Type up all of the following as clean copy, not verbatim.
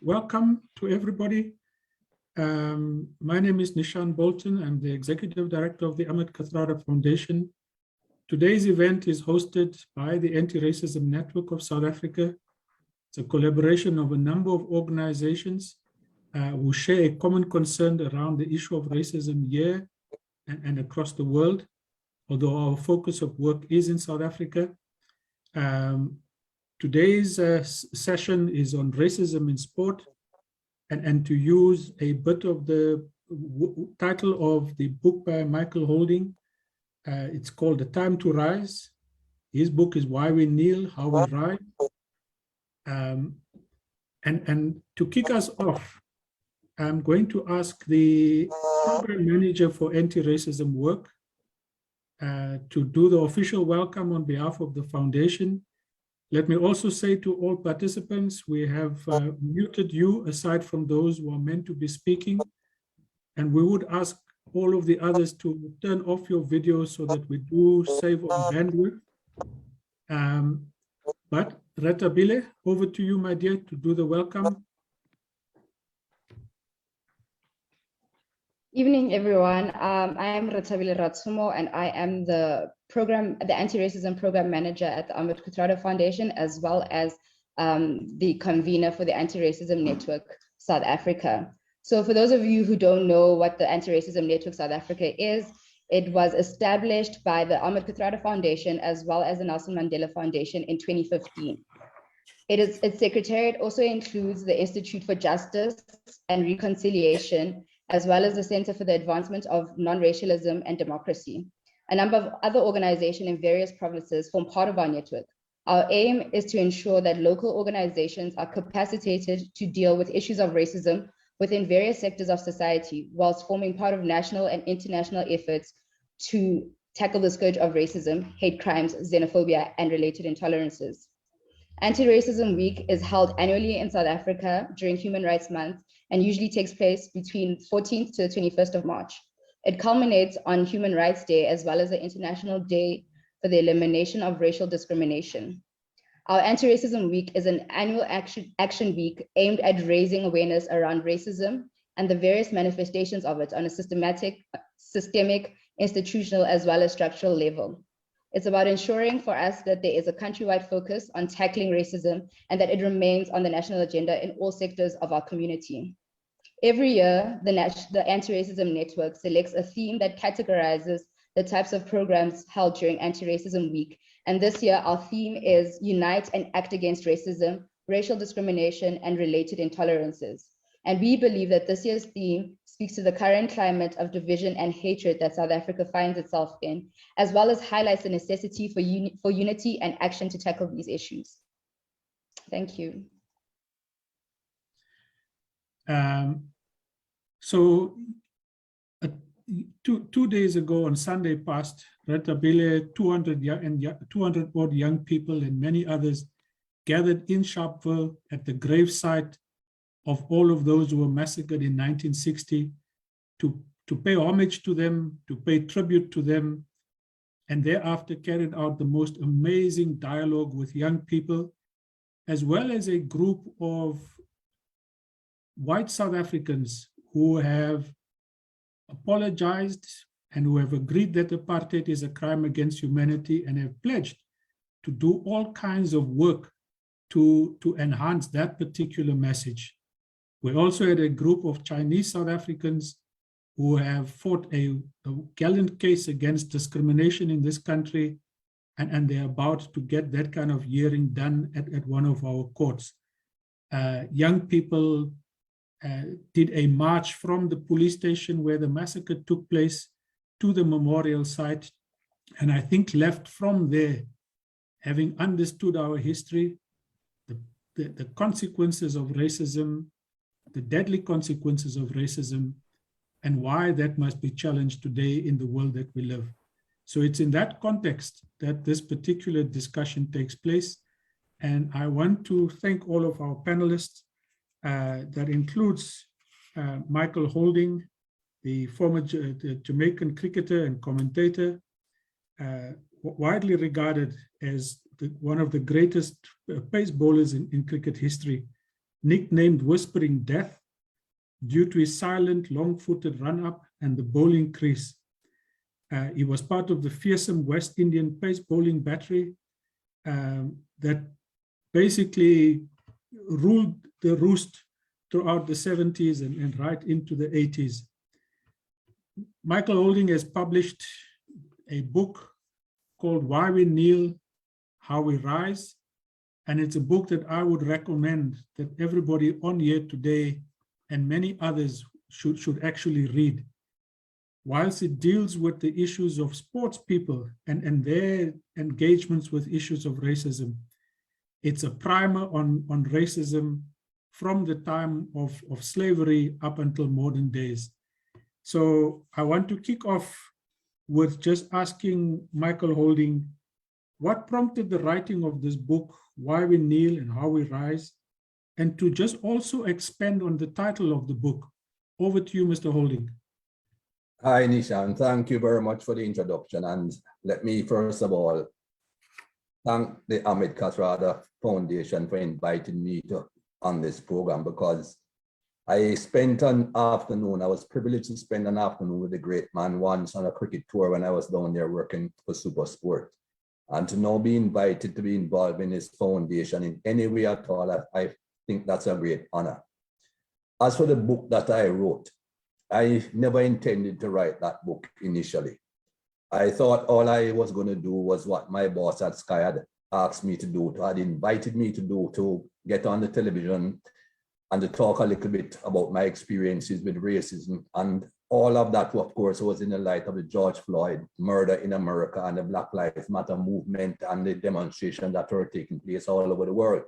Welcome to everybody. My name is Nishan Bolton. I'm the Executive Director of the Ahmed Kathrada Foundation. Today's event is hosted by the Anti-Racism Network of South Africa. It's a collaboration of a number of organizations who share a common concern around the issue of racism here and across the world, although our focus of work is in South Africa. Today's session is on racism in sport, and to use a bit of the title of the book by Michael Holding. It's called The Time to Rise. His book is Why We Kneel, How We Rise. And to kick us off, I'm going to ask the program manager for anti-racism work to do the official welcome on behalf of the foundation. Let me also say to all participants, we have muted you aside from those who are meant to be speaking. And we would ask all of the others to turn off your videos so that we do save on bandwidth. But Ravele, over to you, my dear, to do the welcome. Evening, everyone. I am Ravele, and I am the anti-racism program manager at the Ahmed Kathrada Foundation, as well as the convener for the Anti-Racism Network South Africa. So for those of you who don't know what the Anti-Racism Network South Africa is, it was established by the Ahmed Kathrada Foundation as well as the Nelson Mandela Foundation in 2015. Its secretariat also includes the Institute for Justice and Reconciliation, as well as the Center for the Advancement of Non-Racialism and Democracy. A number of other organizations in various provinces form part of our network. Our aim is to ensure that local organizations are capacitated to deal with issues of racism within various sectors of society, whilst forming part of national and international efforts to tackle the scourge of racism, hate crimes, xenophobia, and related intolerances. Anti-Racism Week is held annually in South Africa during Human Rights Month and usually takes place between 14th to the 21st of March. It culminates on Human Rights Day, as well as the International Day for the Elimination of Racial Discrimination. Our Anti-Racism Week is an annual action week aimed at raising awareness around racism and the various manifestations of it on a systemic, institutional, as well as structural level. It's about ensuring for us that there is a countrywide focus on tackling racism and that it remains on the national agenda in all sectors of our community. Every year, the Anti-Racism Network selects a theme that categorizes the types of programs held during Anti-Racism Week. And this year, our theme is Unite and Act Against Racism, Racial Discrimination, and Related Intolerances. And we believe that this year's theme speaks to the current climate of division and hatred that South Africa finds itself in, as well as highlights the necessity for unity and action to tackle these issues. Thank you. So 2 days ago on Sunday past, Ravele, 200 odd young people and many others gathered in Sharpeville at the gravesite of all of those who were massacred in 1960 to pay homage to them, to pay tribute to them, and thereafter carried out the most amazing dialogue with young people, as well as a group of white South Africans who have apologized and who have agreed that apartheid is a crime against humanity and have pledged to do all kinds of work to enhance that particular message. We also had a group of Chinese South Africans who have fought a gallant case against discrimination in this country, and they're about to get that kind of hearing done at one of our courts. Young people did a march from the police station where the massacre took place to the memorial site, and I think left from there, having understood our history, the consequences of racism, the deadly consequences of racism, and why that must be challenged today in the world that we live. So it's in that context that this particular discussion takes place. And I want to thank all of our panelists. That includes Michael Holding, the former Jamaican cricketer and commentator, widely regarded as one of the greatest pace bowlers in cricket history. nicknamed Whispering Death, due to his silent, long-footed run-up and the bowling crease. He was part of the fearsome West Indian pace bowling battery that basically ruled the roost throughout the 70s and right into the 80s. Michael Holding has published a book called Why We Kneel, How We Rise. And it's a book that I would recommend that everybody on here today and many others should actually read. Whilst it deals with the issues of sports people and their engagements with issues of racism, it's a primer on racism from the time of slavery up until modern days. So I want to kick off with just asking Michael Holding, what prompted the writing of this book, Why We Kneel and How We Rise, and to just also expand on the title of the book. Over to you, Mr. Holding. Hi, Nishan. Thank you very much for the introduction. And let me first of all thank the Ahmed Kathrada Foundation for inviting me on this program, because I spent an afternoon, I was privileged to spend an afternoon with the great man once on a cricket tour when I was down there working for Super Sport. And to now be invited to be involved in his foundation in any way at all, I think that's a great honor. As for the book that I wrote, I never intended to write that book initially. I thought all I was going to do was what my boss at Sky had asked me to do, had invited me to do, to get on the television and to talk a little bit about my experiences with racism. And all of that, of course, was in the light of the George Floyd murder in America and the Black Lives Matter movement and the demonstrations that were taking place all over the world.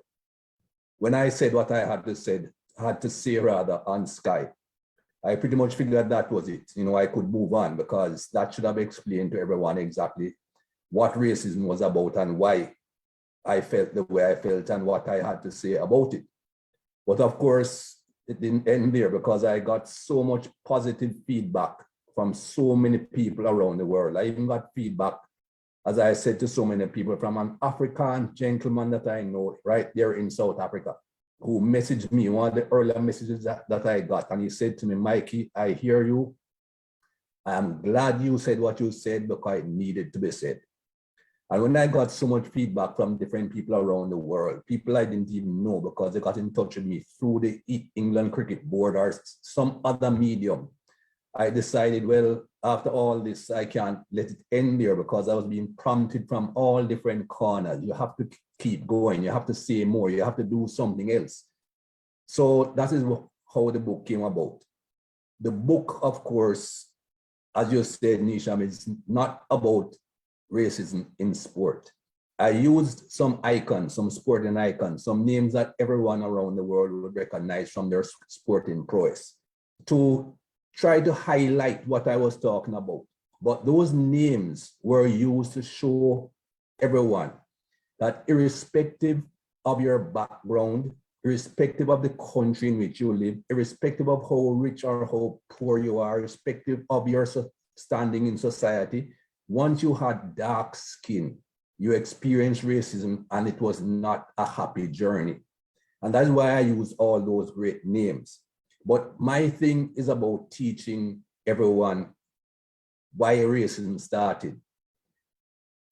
When I said what I had to say rather on Sky, I pretty much figured that was it. You know, I could move on, because that should have explained to everyone exactly what racism was about and why I felt the way I felt and what I had to say about it. But of course, it didn't end there, because I got so much positive feedback from so many people around the world. I even got feedback, as I said, to so many people from an African gentleman that I know right there in South Africa, who messaged me, one of the earlier messages that I got. And he said to me, Mikey, I hear you. I am glad you said what you said, because it needed to be said. And when I got so much feedback from different people around the world, people I didn't even know, because they got in touch with me through the England Cricket Board or some other medium, I decided, well, after all this, I can't let it end there, because I was being prompted from all different corners. You have to keep going. You have to say more. You have to do something else. So that is how the book came about. The book, of course, as you said, Nisham, is not about racism in sport. I used some icons, some sporting icons, some names that everyone around the world would recognize from their sporting prowess, to try to highlight what I was talking about. But those names were used to show everyone that irrespective of your background, irrespective of the country in which you live, irrespective of how rich or how poor you are, irrespective of your standing in society, once you had dark skin, you experienced racism, and it was not a happy journey. And that's why I use all those great names. But my thing is about teaching everyone why racism started,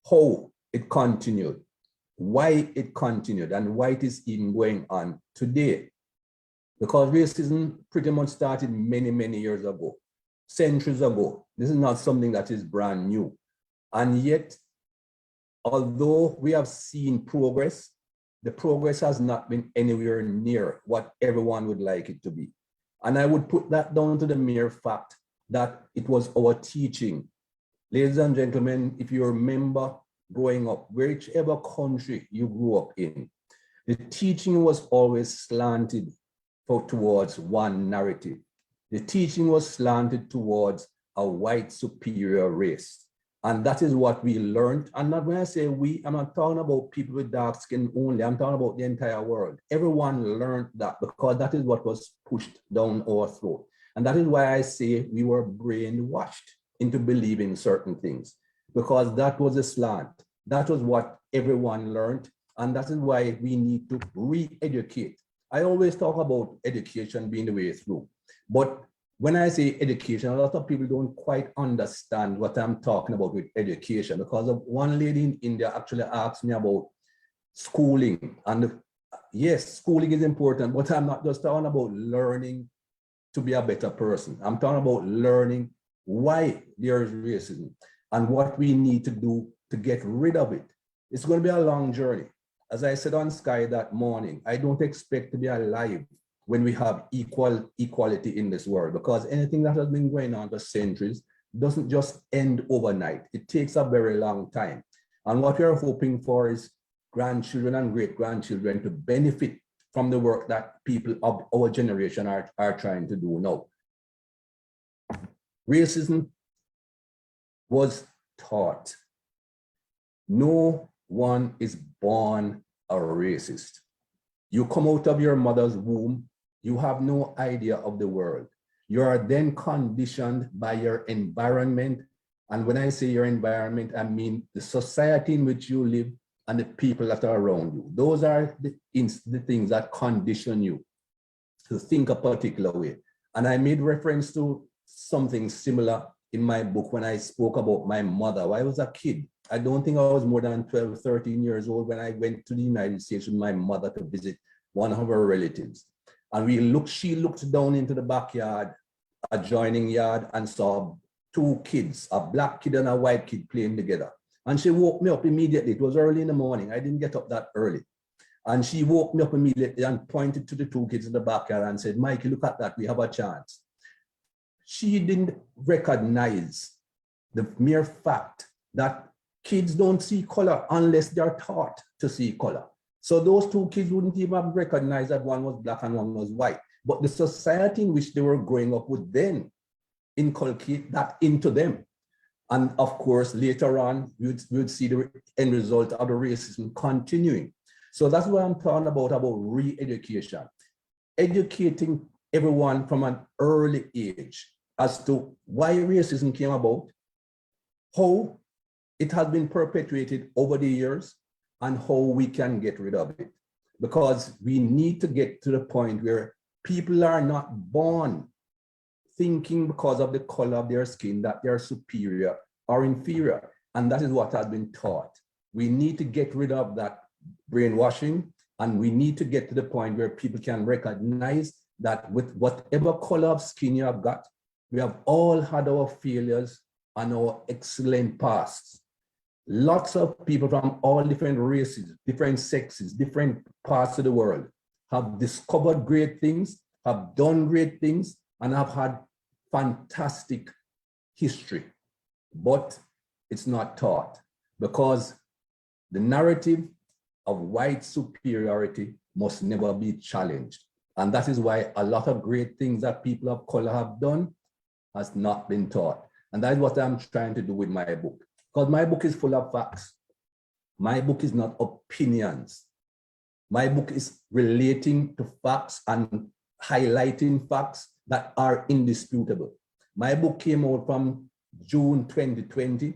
how it continued, why it continued, and why it is even going on today. Because racism pretty much started many, many years ago, centuries ago. This is not something that is brand new. And yet, although we have seen progress, the progress has not been anywhere near what everyone would like it to be. And I would put that down to the mere fact that it was our teaching. Ladies and gentlemen, if you remember growing up, whichever country you grew up in, the teaching was always slanted towards one narrative. The teaching was slanted towards a white superior race. And that is what we learned. And not when I say we, I'm not talking about people with dark skin only. I'm talking about the entire world. Everyone learned that, because that is what was pushed down our throat. And that is why I say we were brainwashed into believing certain things, because that was a slant. That was what everyone learned. And that is why we need to re-educate I always talk about education being the way through. But when I say education, a lot of people don't quite understand what I'm talking about with education, because of one lady in India actually asked me about schooling. And yes, schooling is important, but I'm not just talking about learning to be a better person. I'm talking about learning why there is racism and what we need to do to get rid of it. It's going to be a long journey. As I said on Sky that morning, I don't expect to be alive when we have equality in this world, because anything that has been going on for centuries doesn't just end overnight. It takes a very long time. And what we are hoping for is grandchildren and great-grandchildren to benefit from the work that people of our generation are trying to do now. Racism was taught. No one is born a racist. You come out of your mother's womb, you have no idea of the world. You are then conditioned by your environment. And when I say your environment, I mean the society in which you live and the people that are around you. Those are the things that condition you to think a particular way. And I made reference to something similar in my book when I spoke about my mother. When I was a kid, I don't think I was more than 12, 13 years old when I went to the United States with my mother to visit one of her relatives. And she looked down into the backyard, adjoining yard, and saw two kids, a black kid and a white kid playing together. And she woke me up immediately. It was early in the morning. I didn't get up that early. And she woke me up immediately and pointed to the two kids in the backyard and said, Mikey, look at that, we have a chance. She didn't recognize the mere fact that kids don't see color unless they're taught to see color. So those two kids wouldn't even have recognized that one was black and one was white. But the society in which they were growing up would then inculcate that into them. And of course, later on, we would see the end result of the racism continuing. So that's what I'm talking about re-education. Educating everyone from an early age as to why racism came about, how it has been perpetuated over the years, and how we can get rid of it. Because we need to get to the point where people are not born thinking because of the color of their skin that they're superior or inferior. And that is what has been taught. We need to get rid of that brainwashing, and we need to get to the point where people can recognize that with whatever color of skin you have got, we have all had our failures and our excellent pasts. Lots of people from all different races, different sexes, different parts of the world have discovered great things, have done great things, and have had fantastic history. But it's not taught, because the narrative of white superiority must never be challenged. And that is why a lot of great things that people of color have done has not been taught. And that is what I'm trying to do with my book. Because my book is full of facts. My book is not opinions. My book is relating to facts and highlighting facts that are indisputable. My book came out from June 2020.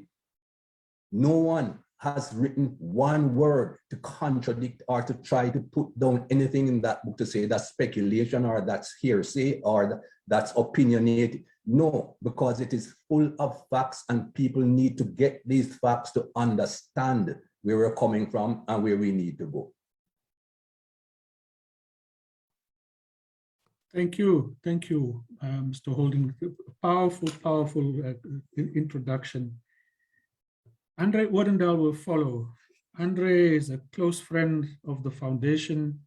No one has written one word to contradict or to try to put down anything in that book to say that's speculation or that's hearsay or that's opinionated. No, because it is full of facts, and people need to get these facts to understand where we're coming from and where we need to go. Thank you, Mr. Holding. Powerful introduction. Andre Odendaal will follow. Andre is a close friend of the foundation,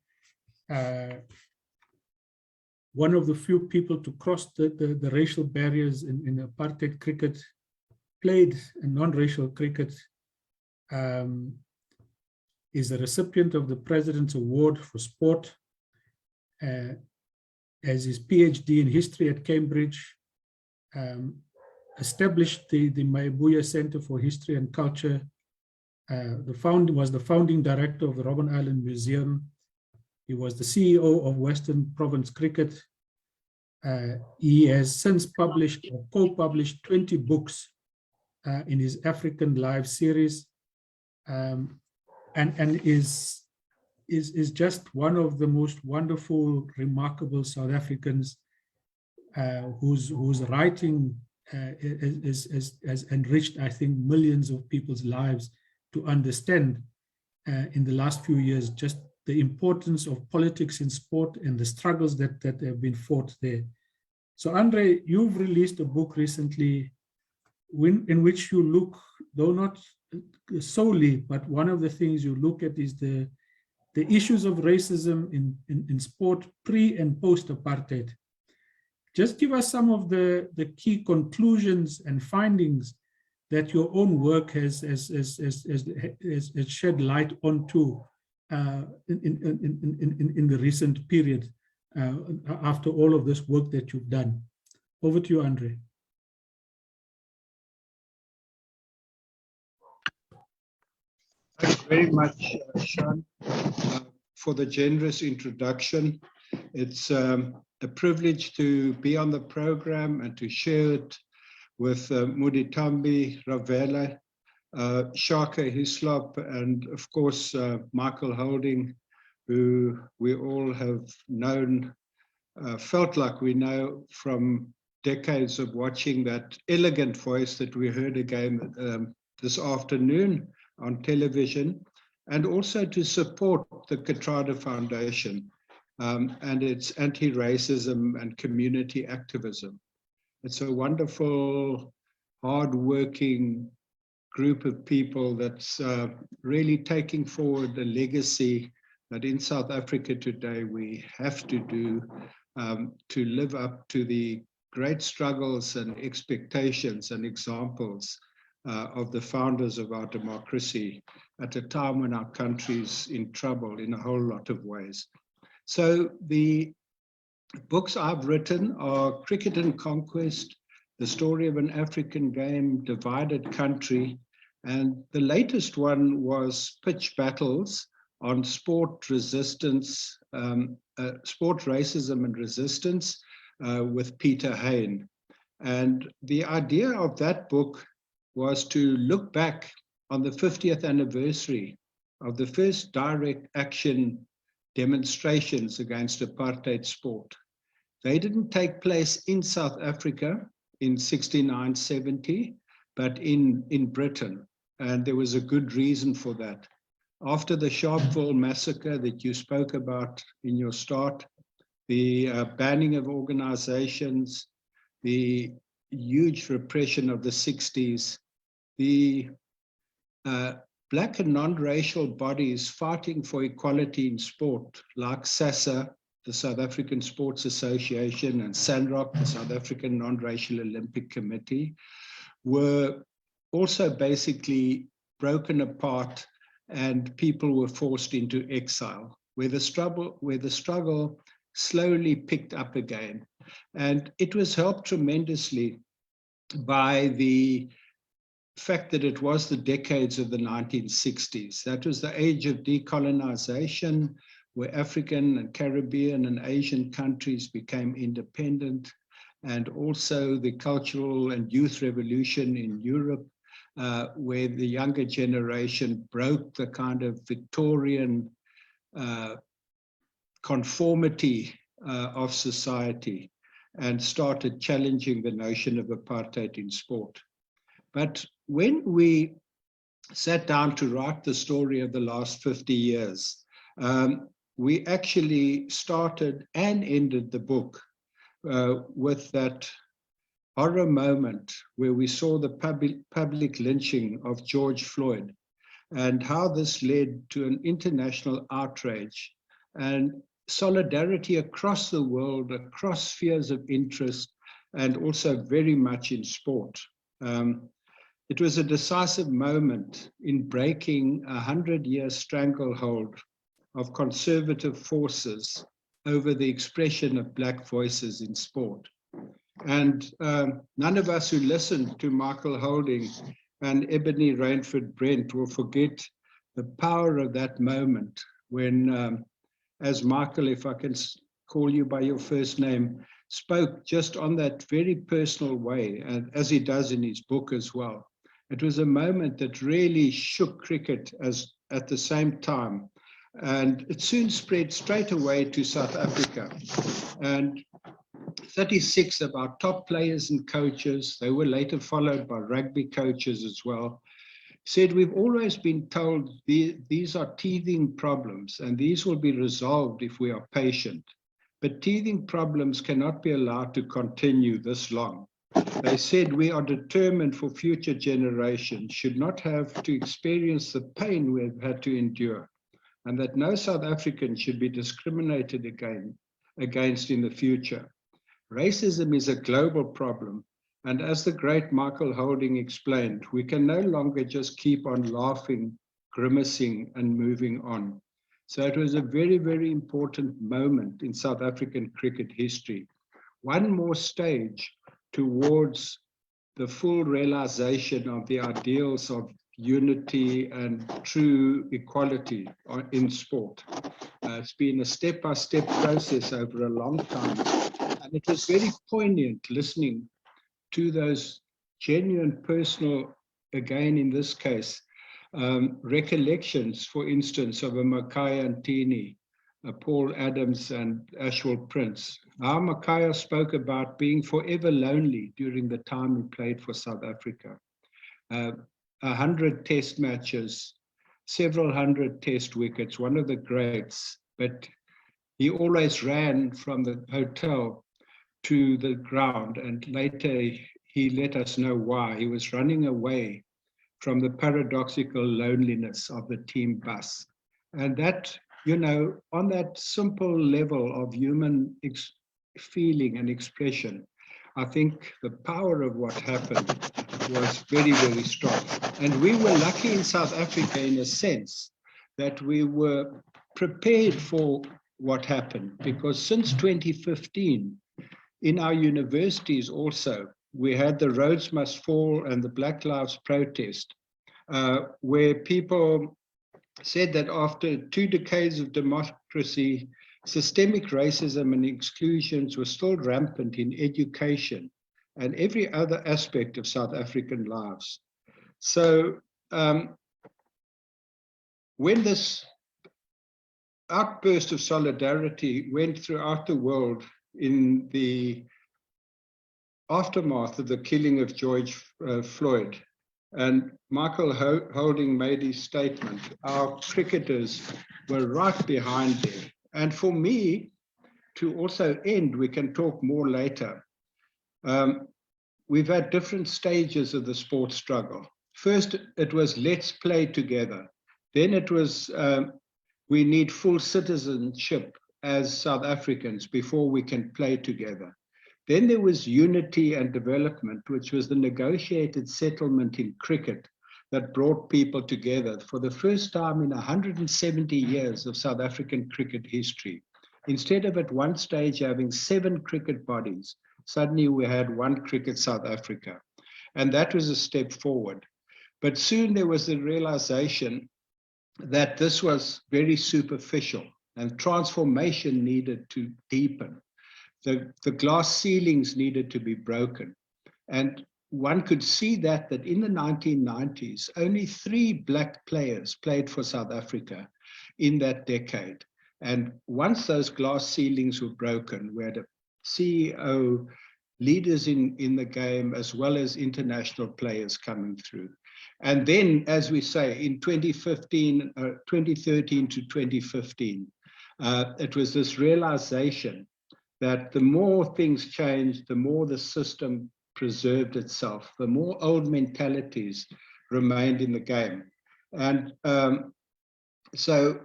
one of the few people to cross the racial barriers in apartheid cricket, played in non-racial cricket, is a recipient of the President's Award for Sport, as his PhD in history at Cambridge, established the Mayabuya Center for History and Culture, was the founding director of the Robben Island Museum. He was the CEO of Western Province Cricket. He has since published or co-published 20 books in his African Live series, and is is just one of the most wonderful, remarkable South Africans whose writing has enriched, I think, millions of people's lives to understand in the last few years just the importance of politics in sport and the struggles that have been fought there. So Andre, you've released a book recently in which you look, though not solely, but one of the things you look at is the issues of racism in sport pre and post apartheid. Just give us some of the key conclusions and findings that your own work has shed light onto in the recent period after all of this work that you've done. Over to you, Andre. Thanks very much, Sean, for the generous introduction. It's a privilege to be on the program and to share it with Ntambi, Ravele, Shaka Hislop, and of course, Michael Holding, who we all have known, felt like we know from decades of watching that elegant voice that we heard again this afternoon on television, and also to support the Kathrada Foundation and its anti-racism and community activism. It's a wonderful, hard-working group of people that's really taking forward a legacy that in South Africa today we have to do to live up to the great struggles and expectations and examples of the founders of our democracy at a time when our country's in trouble in a whole lot of ways. So the books I've written are Cricket and Conquest, The Story of an African Game, Divided Country, and the latest one was Pitch Battles on sport resistance, sport racism and resistance with Peter Hain. And the idea of that book was to look back on the 50th anniversary of the first direct action demonstrations against apartheid sport. They didn't take place in South Africa in 69, 70, but in Britain. And there was a good reason for that. After the Sharpeville massacre that you spoke about in your start, the banning of organizations, the huge repression of the 60s, the black and non-racial bodies fighting for equality in sport, like SASA, the South African Sports Association, and SANROC, the South African Non-Racial Olympic Committee, were also basically broken apart and people were forced into exile, where the struggle slowly picked up again. And it was helped tremendously by the fact that it was the decades of the 1960s. That was the age of decolonization, where African and Caribbean and Asian countries became independent, and also the cultural and youth revolution in Europe, where the younger generation broke the kind of Victorian conformity of society and started challenging the notion of apartheid in sport. But when we sat down to write the story of the last 50 years, we actually started and ended the book with that horror moment where we saw the public lynching of George Floyd and how this led to an international outrage and solidarity across the world, across spheres of interest, and also very much in sport. It was a decisive moment in breaking a 100-year stranglehold of conservative forces over the expression of Black voices in sport. And none of us who listened to Michael Holding and Ebony Rainford Brent will forget the power of that moment when, as Michael, if I can call you by your first name, spoke just on that very personal way, and as he does in his book as well. It was a moment that really shook cricket as at the same time And it soon spread straight away to South Africa. And 36 of our top players and coaches, they were later followed by rugby coaches as well, said we've always been told these are teething problems and these will be resolved if we are patient. But teething problems cannot be allowed to continue this long. They said we are determined for future generations should not have to experience the pain we've had to endure, and that no South African should be discriminated against in the future. Racism is a global problem, and as the great Michael Holding explained, we can no longer just keep on laughing, grimacing, and moving on. So it was a very, very important moment in South African cricket history. One more stage towards the full realization of the ideals of unity and true equality in sport. It's been a step-by-step process over a long time. And it was very poignant listening to those genuine personal, again in this case, recollections, for instance, of a Makaya Ntini, Paul Adams and Ashwell Prince. How Makaya spoke about being forever lonely during the time he played for South Africa. 100 test matches, several hundred test wickets, one of the greats, but he always ran from the hotel to the ground, and later he let us know why. He was running away from the paradoxical loneliness of the team bus. And that, you know, on that simple level of human feeling and expression, I think the power of what happened was very, very strong. And we were lucky in South Africa in a sense that we were prepared for what happened, because since 2015, in our universities also, we had the Rhodes Must Fall and the Black Lives Protest, where people said that after 2 decades of democracy, systemic racism and exclusions were still rampant in education and every other aspect of South African lives. So when this outburst of solidarity went throughout the world in the aftermath of the killing of George Floyd, and Michael Holding made his statement, our cricketers were right behind there. And for me, to also end, we can talk more later. We've had different stages of the sports struggle. First, it was let's play together. Then it was we need full citizenship as South Africans before we can play together. Then there was unity and development, which was the negotiated settlement in cricket that brought people together for the first time in 170 years of South African cricket history. Instead of at one stage having 7 cricket bodies, suddenly we had one Cricket South Africa. And that was a step forward. But soon there was the realization that this was very superficial and transformation needed to deepen. The glass ceilings needed to be broken. And one could see that in the 1990s, only 3 black players played for South Africa in that decade. And once those glass ceilings were broken, we had a CEO, leaders in the game, as well as international players coming through. And then, as we say, in 2013 to 2015, it was this realization that the more things changed, the more the system preserved itself, the more old mentalities remained in the game. And so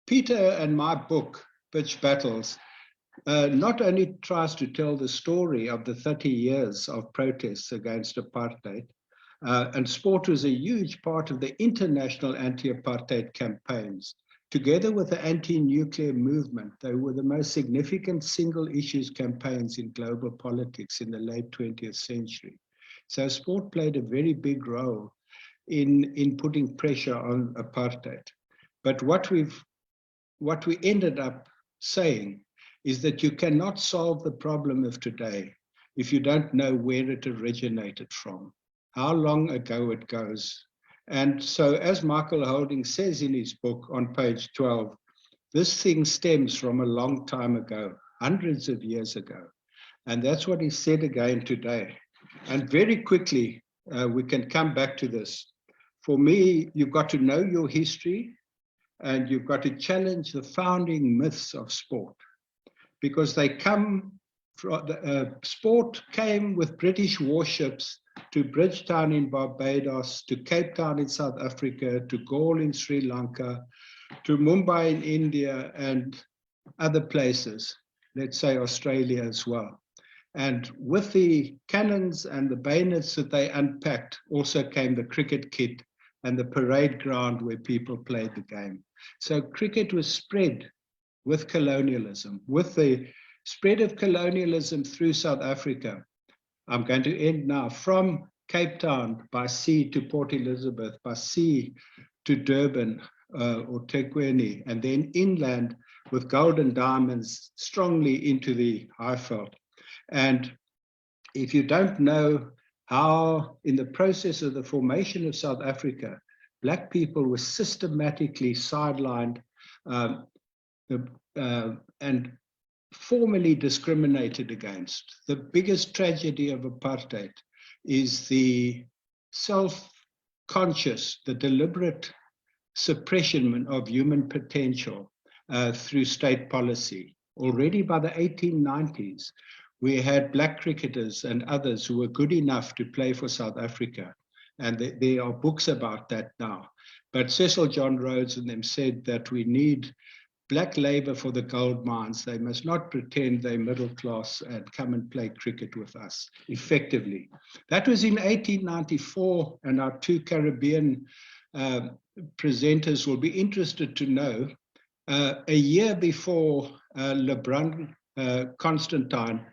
Peter and my book, Pitch Battles, not only tries to tell the story of the 30 years of protests against apartheid, and sport was a huge part of the international anti-apartheid campaigns. Together with the anti-nuclear movement, they were the most significant single issues campaigns in global politics in the late 20th century. So sport played a very big role in putting pressure on apartheid. But what we ended up saying is that you cannot solve the problem of today if you don't know where it originated from, how long ago it goes. And so, as Michael Holding says in his book on page 12, This thing stems from a long time ago, hundreds of years ago. And that's what is said again today. And very quickly, we can come back to this. For me, you've got to know your history and you've got to challenge the founding myths of sport, because they come from, sport came with British warships to Bridgetown in Barbados, to Cape Town in South Africa, to Galle in Sri Lanka, to Mumbai in India and other places, let's say Australia as well. And with the cannons and the bayonets that they unpacked also came the cricket kit and the parade ground where people played the game. So cricket was spread with colonialism, with the spread of colonialism through South Africa. I'm going to end now. From Cape Town by sea to Port Elizabeth, by sea to Durban or Tequeni, and then inland with gold and diamonds strongly into the Highveld. And if you don't know how, in the process of the formation of South Africa, Black people were systematically sidelined and formally discriminated against. The biggest tragedy of apartheid is the self-conscious, the deliberate suppression of human potential through state policy. Already by the 1890s, we had Black cricketers and others who were good enough to play for South Africa. And there are books about that now. But Cecil John Rhodes and them said that we need Black labor for the gold mines. They must not pretend they're middle class and come and play cricket with us effectively. That was in 1894, and our two Caribbean presenters will be interested to know, a year before LeBron Constantine,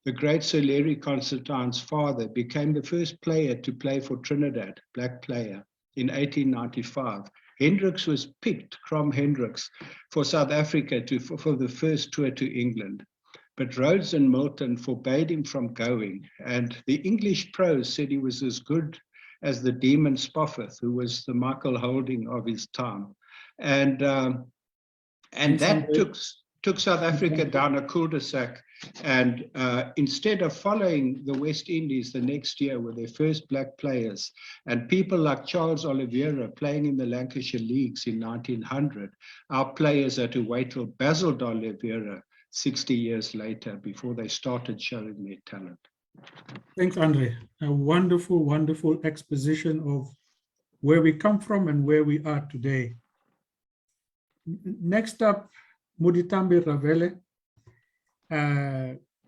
the great Sir Larry Constantine's father, became the first player to play for Trinidad, Black player, in 1895. Hendricks was picked, Crom Hendricks, for South Africa for the first tour to England. But Rhodes and Milton forbade him from going. And the English pros said he was as good as the Demon Spofford, who was the Michael Holding of his time. And that took South Africa down a cul-de-sac. And instead of following the West Indies the next year with their first Black players, and people like Charles Oliveira playing in the Lancashire Leagues in 1900, our players had to wait till Basil D'Oliveira 60 years later before they started showing their talent. Thanks, Andre. A wonderful, wonderful exposition of where we come from and where we are today. Next up, Ntambi Ravele,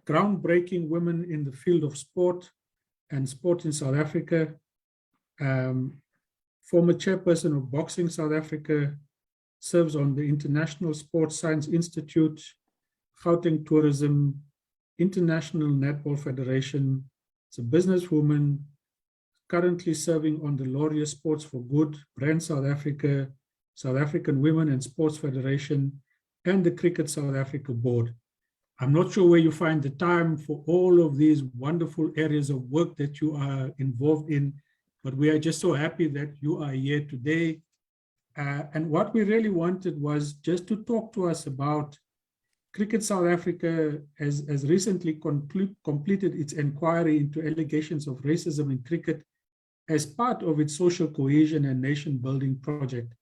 groundbreaking women in the field of sport and sport in South Africa, former chairperson of Boxing South Africa, serves on the International Sports Science Institute, Gauteng Tourism, International Netball Federation. It's a businesswoman, currently serving on the Laureate Sports for Good, Brand South Africa, South African Women and Sports Federation, and the Cricket South Africa Board. I'm not sure where you find the time for all of these wonderful areas of work that you are involved in, but we are just so happy that you are here today. And what we really wanted was just to talk to us about Cricket South Africa has recently completed its inquiry into allegations of racism in cricket as part of its social cohesion and nation building project.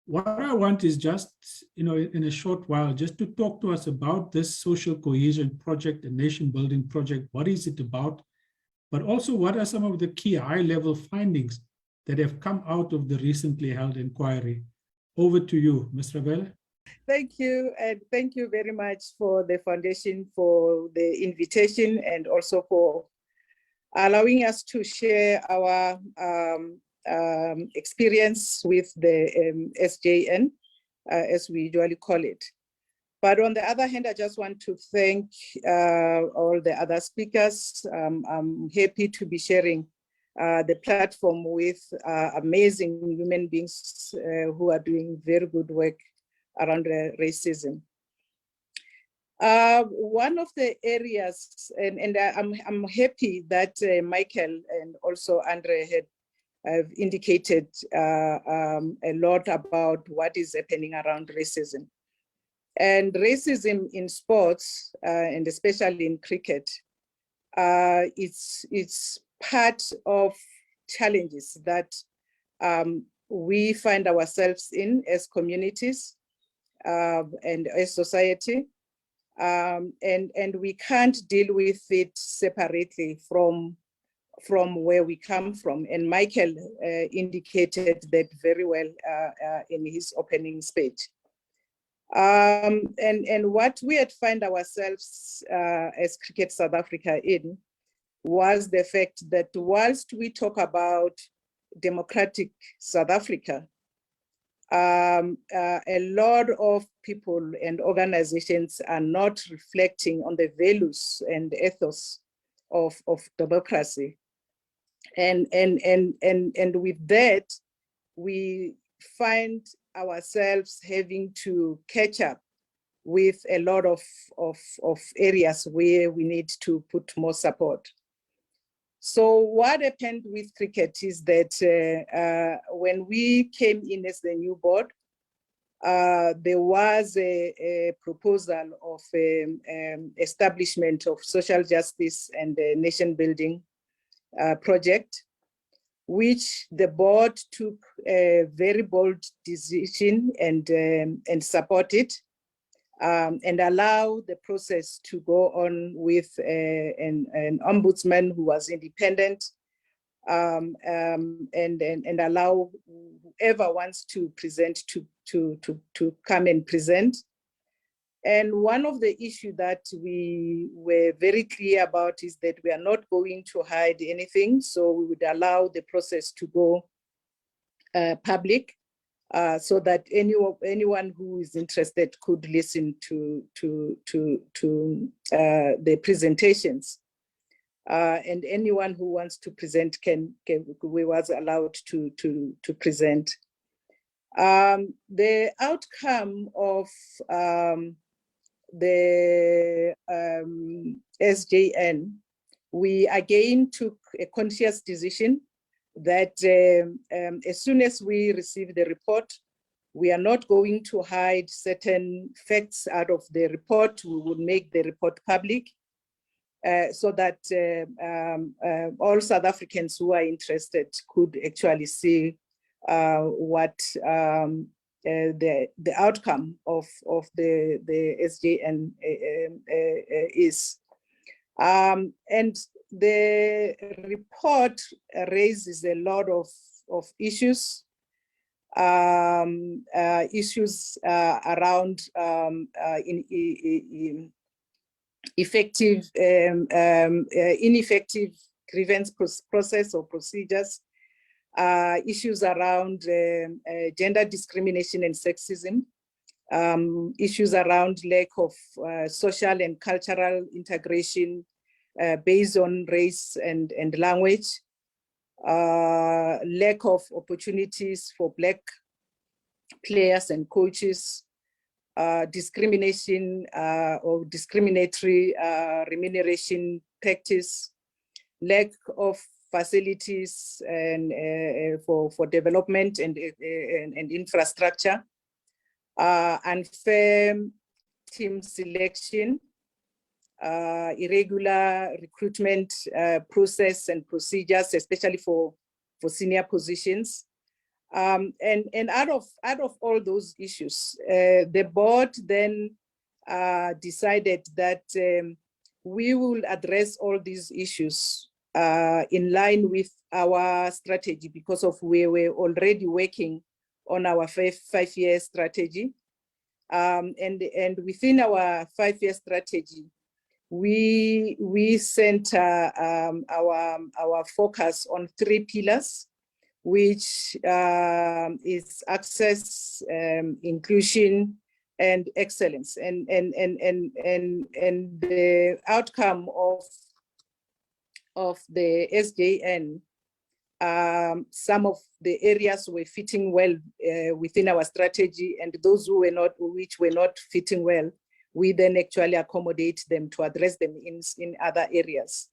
What I want is just, in a short while, just to talk to us about this social cohesion project and nation building project. What is it about? But also, what are some of the key high-level findings that have come out of the recently held inquiry? Over to you, Ms. Ravele. Thank you, and thank you very much for the foundation for the invitation and also for allowing us to share our experience with the SJN, as we usually call it. But on the other hand, I just want to thank all the other speakers. I'm happy to be sharing the platform with amazing human beings who are doing very good work around racism. One of the areas, and I'm happy that Michael and also Andre have indicated a lot about what is happening around racism. And racism in sports, and especially in cricket, it's part of challenges that we find ourselves in as communities and as society. And we can't deal with it separately from where we come from. And Michael indicated that very well in his opening speech. And what we had find ourselves as Cricket South Africa in was the fact that whilst we talk about democratic South Africa, a lot of people and organizations are not reflecting on the values and ethos of democracy. And with that, we find ourselves having to catch up with a lot of areas where we need to put more support. So what happened with cricket is that when we came in as the new board, there was a proposal of establishment of social justice and nation building project, which the board took a very bold decision and supported, and allow the process to go on with an ombudsman who was independent, and allow whoever wants to present to come and present. And one of the issues that we were very clear about is that we are not going to hide anything. So we would allow the process to go public, so that anyone who is interested could listen to the presentations. And anyone who wants to present we was allowed to present. The outcome of the SJN, we again took a conscious decision that as soon as we receive the report, we are not going to hide certain facts out of the report. We will make the report public, so that all South Africans who are interested could actually see what the outcome of the SJN is. And the report raises a lot of issues, issues around ineffective grievance process or procedures, issues around gender discrimination and sexism, issues around lack of social and cultural integration based on race and language, lack of opportunities for Black players and coaches, discrimination or discriminatory remuneration practice, lack of facilities and for development and infrastructure, unfair team selection, irregular recruitment process and procedures, especially for senior positions. And out of all those issues, the board then decided that we will address all these issues in line with our strategy, because of we were already working on our five-year strategy. And within our 5-year strategy, we center our focus on 3 pillars, which is access, inclusion, and excellence. And the outcome of the SJN, some of the areas were fitting well within our strategy, and those who were not, which were not fitting well, we then actually accommodate them to address them in other areas.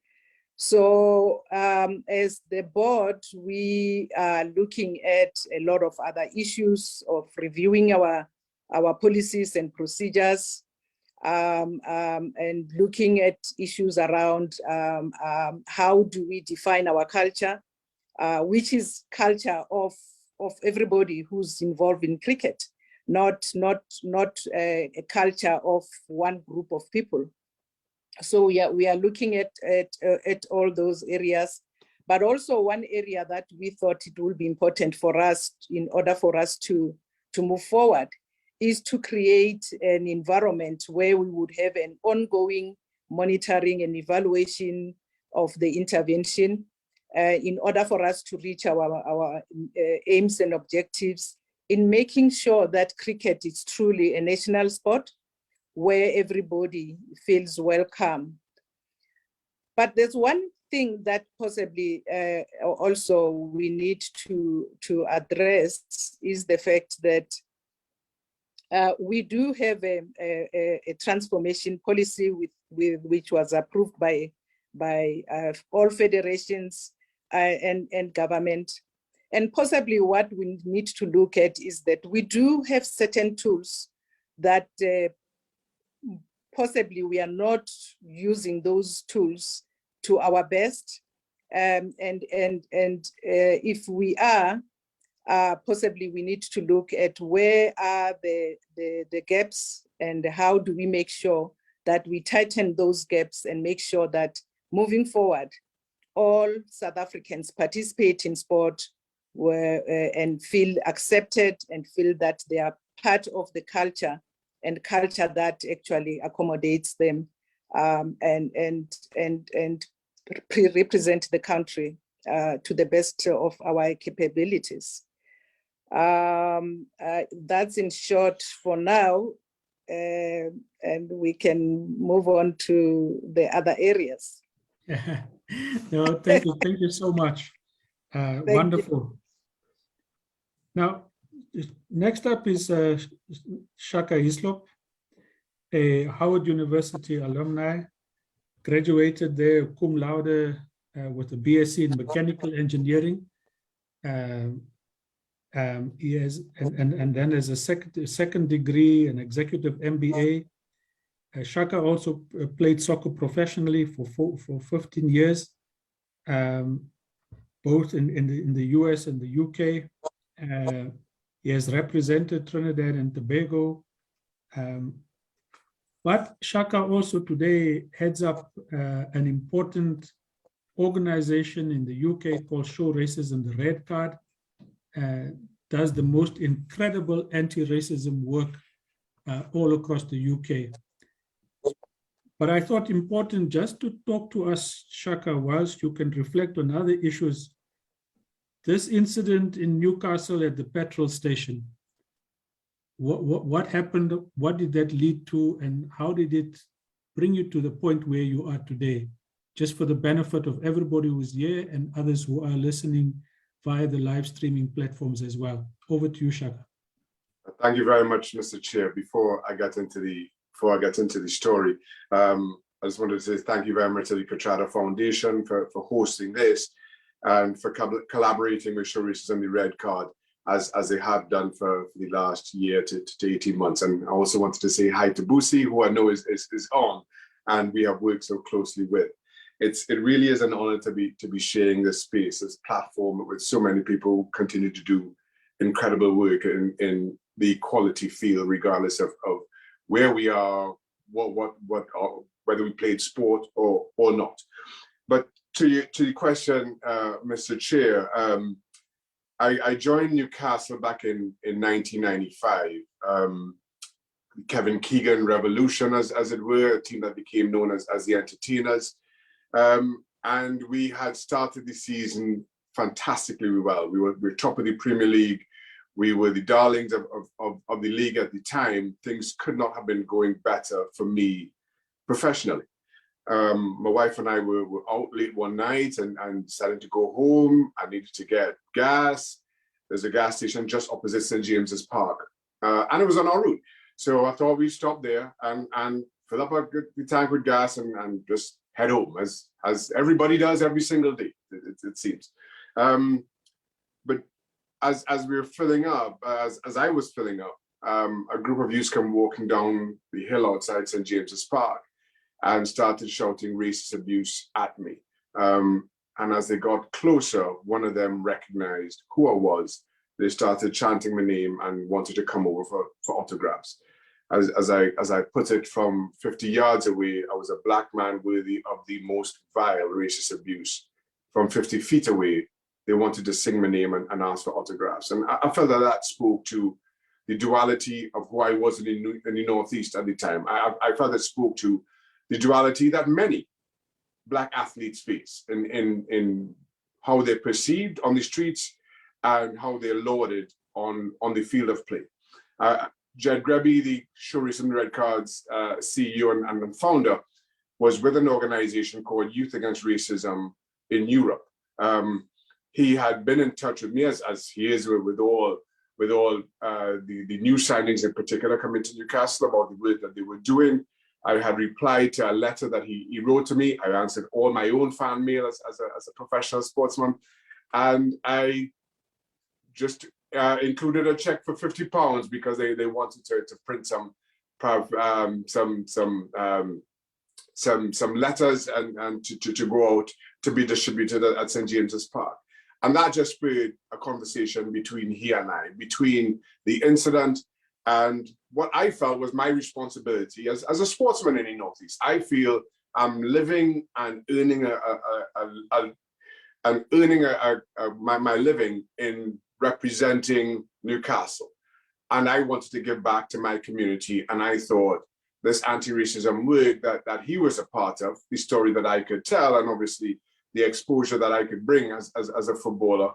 So as the board, we are looking at a lot of other issues of reviewing our our policies and procedures, and looking at issues around how do we define our culture, which is culture of everybody who's involved in cricket, not a culture of one group of people. So we are looking at all those areas, but also one area that we thought it would be important for us in order for us to move forward is to create an environment where we would have an ongoing monitoring and evaluation of the intervention in order for us to reach our aims and objectives in making sure that cricket is truly a national sport where everybody feels welcome. But there's one thing that possibly also we need to address is the fact that we do have a transformation policy which was approved by all federations and government. And possibly what we need to look at is that we do have certain tools that possibly we are not using those tools to our best. And if we are, possibly we need to look at where are the gaps and how do we make sure that we tighten those gaps and make sure that moving forward, all South Africans participate in sport and feel accepted and feel that they are part of the culture and culture that actually accommodates them and represent the country to the best of our capabilities. That's in short for now, and we can move on to the other areas. No, thank you so much. Wonderful. Now, next up is Shaka Hislop, a Howard University alumni, graduated there cum laude with a BSc in mechanical engineering. He has, and then as a second degree, an executive MBA. Shaka also played soccer professionally for 15 years, both in the US and the UK. He has represented Trinidad and Tobago. But Shaka also today heads up an important organization in the UK called Show Racism the Red Card. Does the most incredible anti-racism work all across the UK. But I thought important just to talk to us, Shaka, whilst you can reflect on other issues. This incident in Newcastle at the petrol station, what happened? What did that lead to? And how did it bring you to the point where you are today? Just for the benefit of everybody who's here and others who are listening via the live streaming platforms as well. Over to you, Shaka. Thank you very much, Mr. Chair. Before I get into the story, I just wanted to say thank you very much to the Kathrada Foundation for hosting this and for collaborating with Show Racism the Red Card as they have done for the last year to 18 months. And I also wanted to say hi to Busi, who I know is on, and we have worked so closely with. It really is an honor to be sharing this space, this platform with so many people who continue to do incredible work in the equality field, regardless of where we are, whether we played sport or not. But to your question, Mr. Chair, I joined Newcastle back in 1995. Kevin Keegan Revolution, as it were, a team that became known as the Entertainers. And we had started the season fantastically well. We were top of the Premier League. We were the darlings of the league at the time. Things could not have been going better for me professionally. My wife and I were out late one night and decided to go home. I needed to get gas. There's a gas station just opposite St. James's Park. And it was on our route. So I thought we'd stop there and fill up the tank with gas and just head home, as everybody does every single day, it seems. But as we were filling up, as I was filling up, a group of youths come walking down the hill outside St. James's Park and started shouting racist abuse at me. And as they got closer, one of them recognized who I was. They started chanting my name and wanted to come over for autographs. As I put it, from 50 yards away, I was a black man worthy of the most vile racist abuse. From 50 feet away, they wanted to sing my name and ask for autographs. And I felt that spoke to the duality of who I was in the Northeast at the time. I felt it spoke to the duality that many Black athletes face in how they're perceived on the streets and how they're lauded on the field of play. Jed Greby, the Show Racing Red Cards CEO and founder, was with an organization called Youth Against Racism in Europe. He had been in touch with me, as he is with all the new signings in particular coming to Newcastle about the work that they were doing. I had replied to a letter that he wrote to me. I answered all my own fan mail as a professional sportsman. And I just included a check for £50 because they wanted to print some letters and to go out to be distributed at St. James's Park. And that just spurred a conversation between he and I, between the incident and what I felt was my responsibility as a sportsman in the Northeast. I feel I'm living and earning my living in representing Newcastle. And I wanted to give back to my community. And I thought this anti-racism work that he was a part of, the story that I could tell, and obviously the exposure that I could bring as a footballer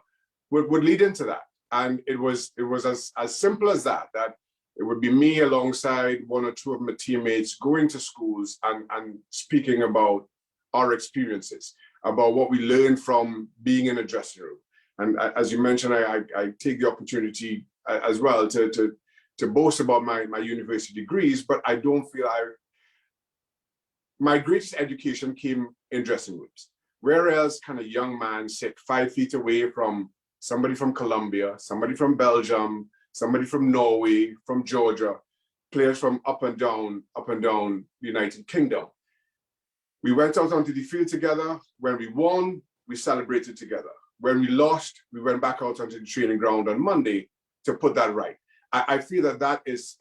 would lead into that. And it was as simple as that it would be me alongside one or two of my teammates going to schools and speaking about our experiences, about what we learned from being in a dressing room. And as you mentioned, I take the opportunity as well to boast about my university degrees, but I don't feel my greatest education came in dressing rooms. Whereas kind of young man sit 5 feet away from somebody from Colombia, somebody from Belgium, somebody from Norway, from Georgia, players from up and down the United Kingdom. We went out onto the field together. When we won, we celebrated together. When we lost, we went back out onto the training ground on Monday to put that right. I feel that is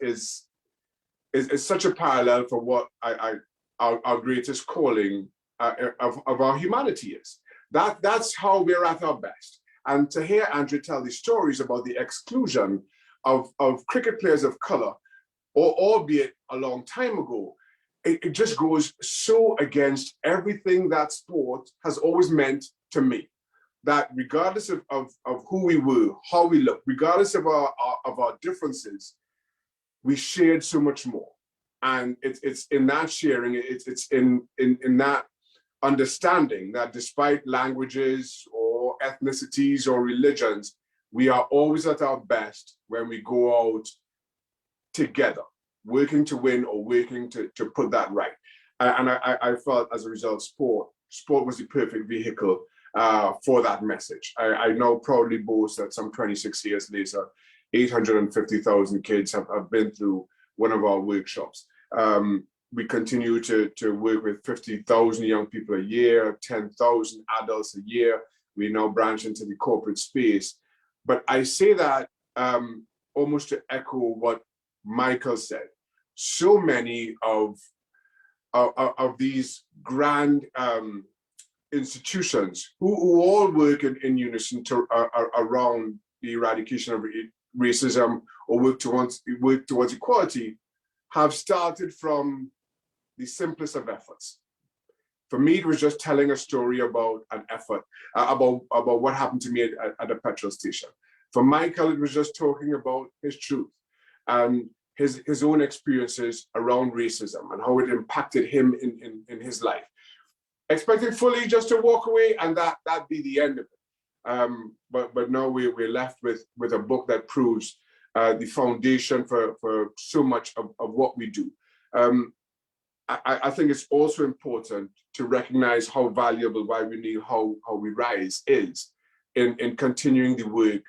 such a parallel for what our greatest calling of our humanity is. That's how we're at our best. And to hear Andre tell these stories about the exclusion of cricket players of color, or albeit a long time ago, it just goes so against everything that sport has always meant to me. That regardless of who we were, how we look, regardless of our differences, we shared so much more. And it's in that sharing, it's in that understanding that despite languages or ethnicities or religions, we are always at our best when we go out together, working to win or working to put that right. And I felt as a result, sport was the perfect vehicle for that message. I now proudly boast that some 26 years later, 850,000 kids have been through one of our workshops. We continue to work with 50,000 young people a year, 10,000 adults a year. We now branch into the corporate space. But I say that almost to echo what Michael said. So many of these grand institutions who all work in unison around the eradication of racism or work towards equality have started from the simplest of efforts. For me, it was just telling a story about an effort, about what happened to me at a petrol station. For Michael, it was just talking about his truth and his own experiences around racism and how it impacted him in his life. Expecting fully just to walk away and that be the end of it. But now we're left with a book that proves the foundation for so much of what we do. I think it's also important to recognize how valuable Why We Kneel, How We Rise is in continuing the work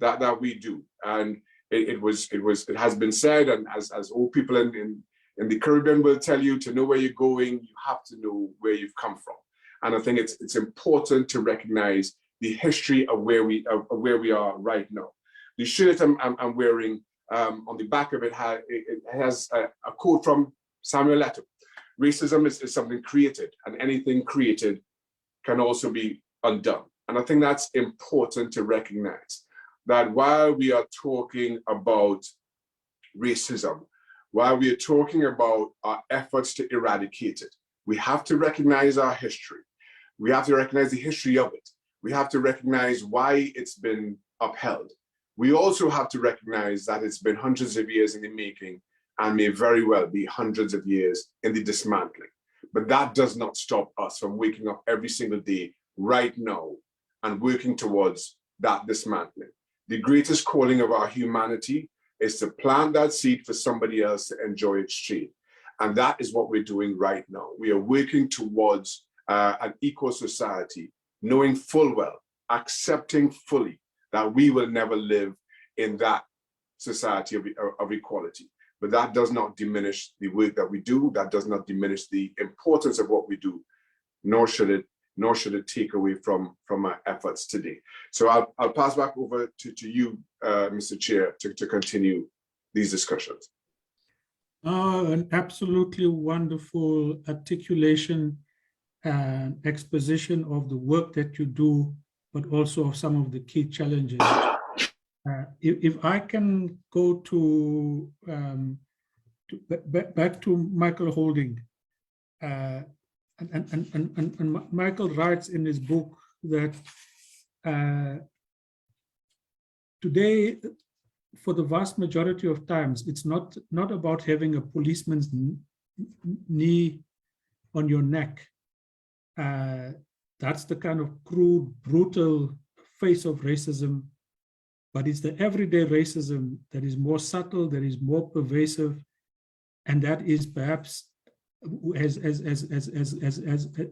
that we do. And it has been said, and as all people in the Caribbean will tell you, to know where you're going, you have to know where you've come from. And I think it's important to recognize the history of where we are right now. The shirt I'm wearing, on the back of it has a quote from Samuel Eto'o. Racism is something created, and anything created can also be undone. And I think that's important to recognize, that while we are talking about racism, while we are talking about our efforts to eradicate it, we have to recognize our history. We have to recognize the history of it. We have to recognize why it's been upheld. We also have to recognize that it's been hundreds of years in the making and may very well be hundreds of years in the dismantling. But that does not stop us from waking up every single day right now and working towards that dismantling. The greatest calling of our humanity is to plant that seed for somebody else to enjoy its shade. And that is what we're doing right now. We are working towards an equal society, knowing full well, accepting fully that we will never live in that society of equality. But that does not diminish the work that we do. That does not diminish the importance of what we do, nor should it take away from our efforts today. So I'll pass back over to you, Mr. Chair, to continue these discussions. An absolutely wonderful articulation and exposition of the work that you do, but also of some of the key challenges. If I can go back to Michael Holding, and Michael writes in his book that today, for the vast majority of times, it's not about having a policeman's knee on your neck. That's the kind of crude, brutal face of racism, but it's the everyday racism that is more subtle, that is more pervasive, and that is perhaps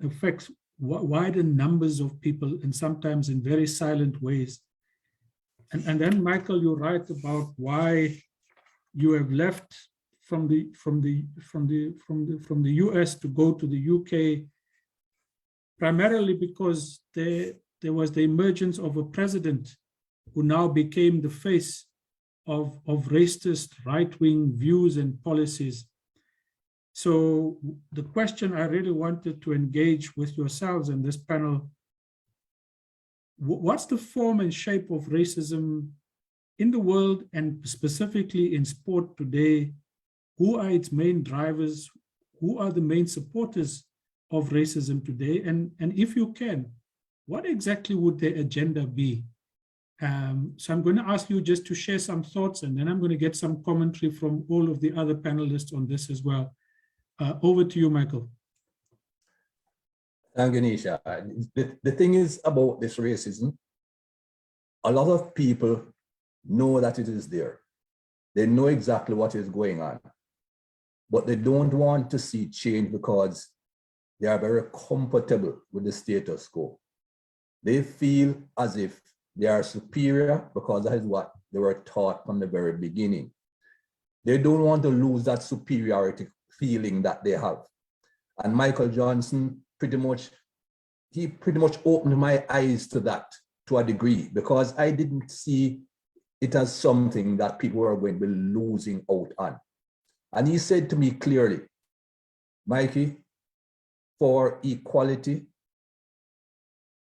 affects wider numbers of people, and sometimes in very silent ways. And then, Michael, you write about why you have left from the US to go to the UK, primarily because there was the emergence of a president who now became the face of racist right-wing views and policies. So the question I really wanted to engage with yourselves in this panel, what's the form and shape of racism in the world, and specifically in sport today? Who are its main drivers? Who are the main supporters of racism today? And if you can, what exactly would their agenda be? So I'm going to ask you just to share some thoughts, and then I'm going to get some commentary from all of the other panelists on this as well. Over to you, Michael. Thank you, Nisha. The thing is about this racism, a lot of people know that it is there. They know exactly what is going on, but they don't want to see change because they are very comfortable with the status quo. They feel as if they are superior because that is what they were taught from the very beginning. They don't want to lose that superiority feeling that they have. And Michael Johnson pretty much opened my eyes to that to a degree, because I didn't see it as something that people were going to be losing out on. And he said to me clearly, Mikey, for equality,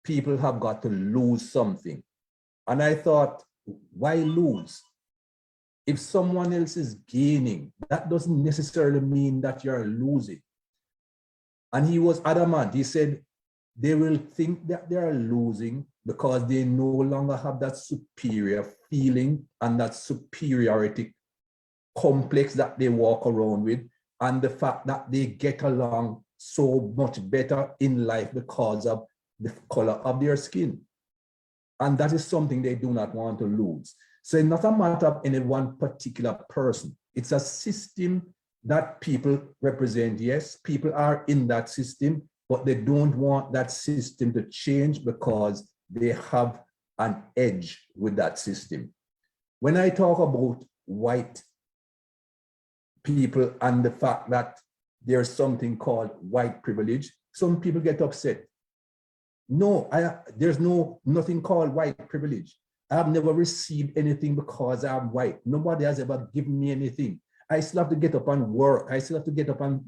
people have got to lose something. And I thought, why lose? If someone else is gaining, that doesn't necessarily mean that you're losing. And he was adamant. He said, they will think that they are losing because they no longer have that superior feeling and that superiority complex that they walk around with, and the fact that they get along so much better in life because of the color of their skin. And that is something they do not want to lose. So it's not a matter of any one particular person. It's a system that people represent. Yes, people are in that system, but they don't want that system to change because they have an edge with that system. when I talk about white people and the fact that there's something called white privilege, some people get upset. No, there's nothing called white privilege. I've never received anything because I'm white. Nobody has ever given me anything. I still have to get up and work. I still have to get up and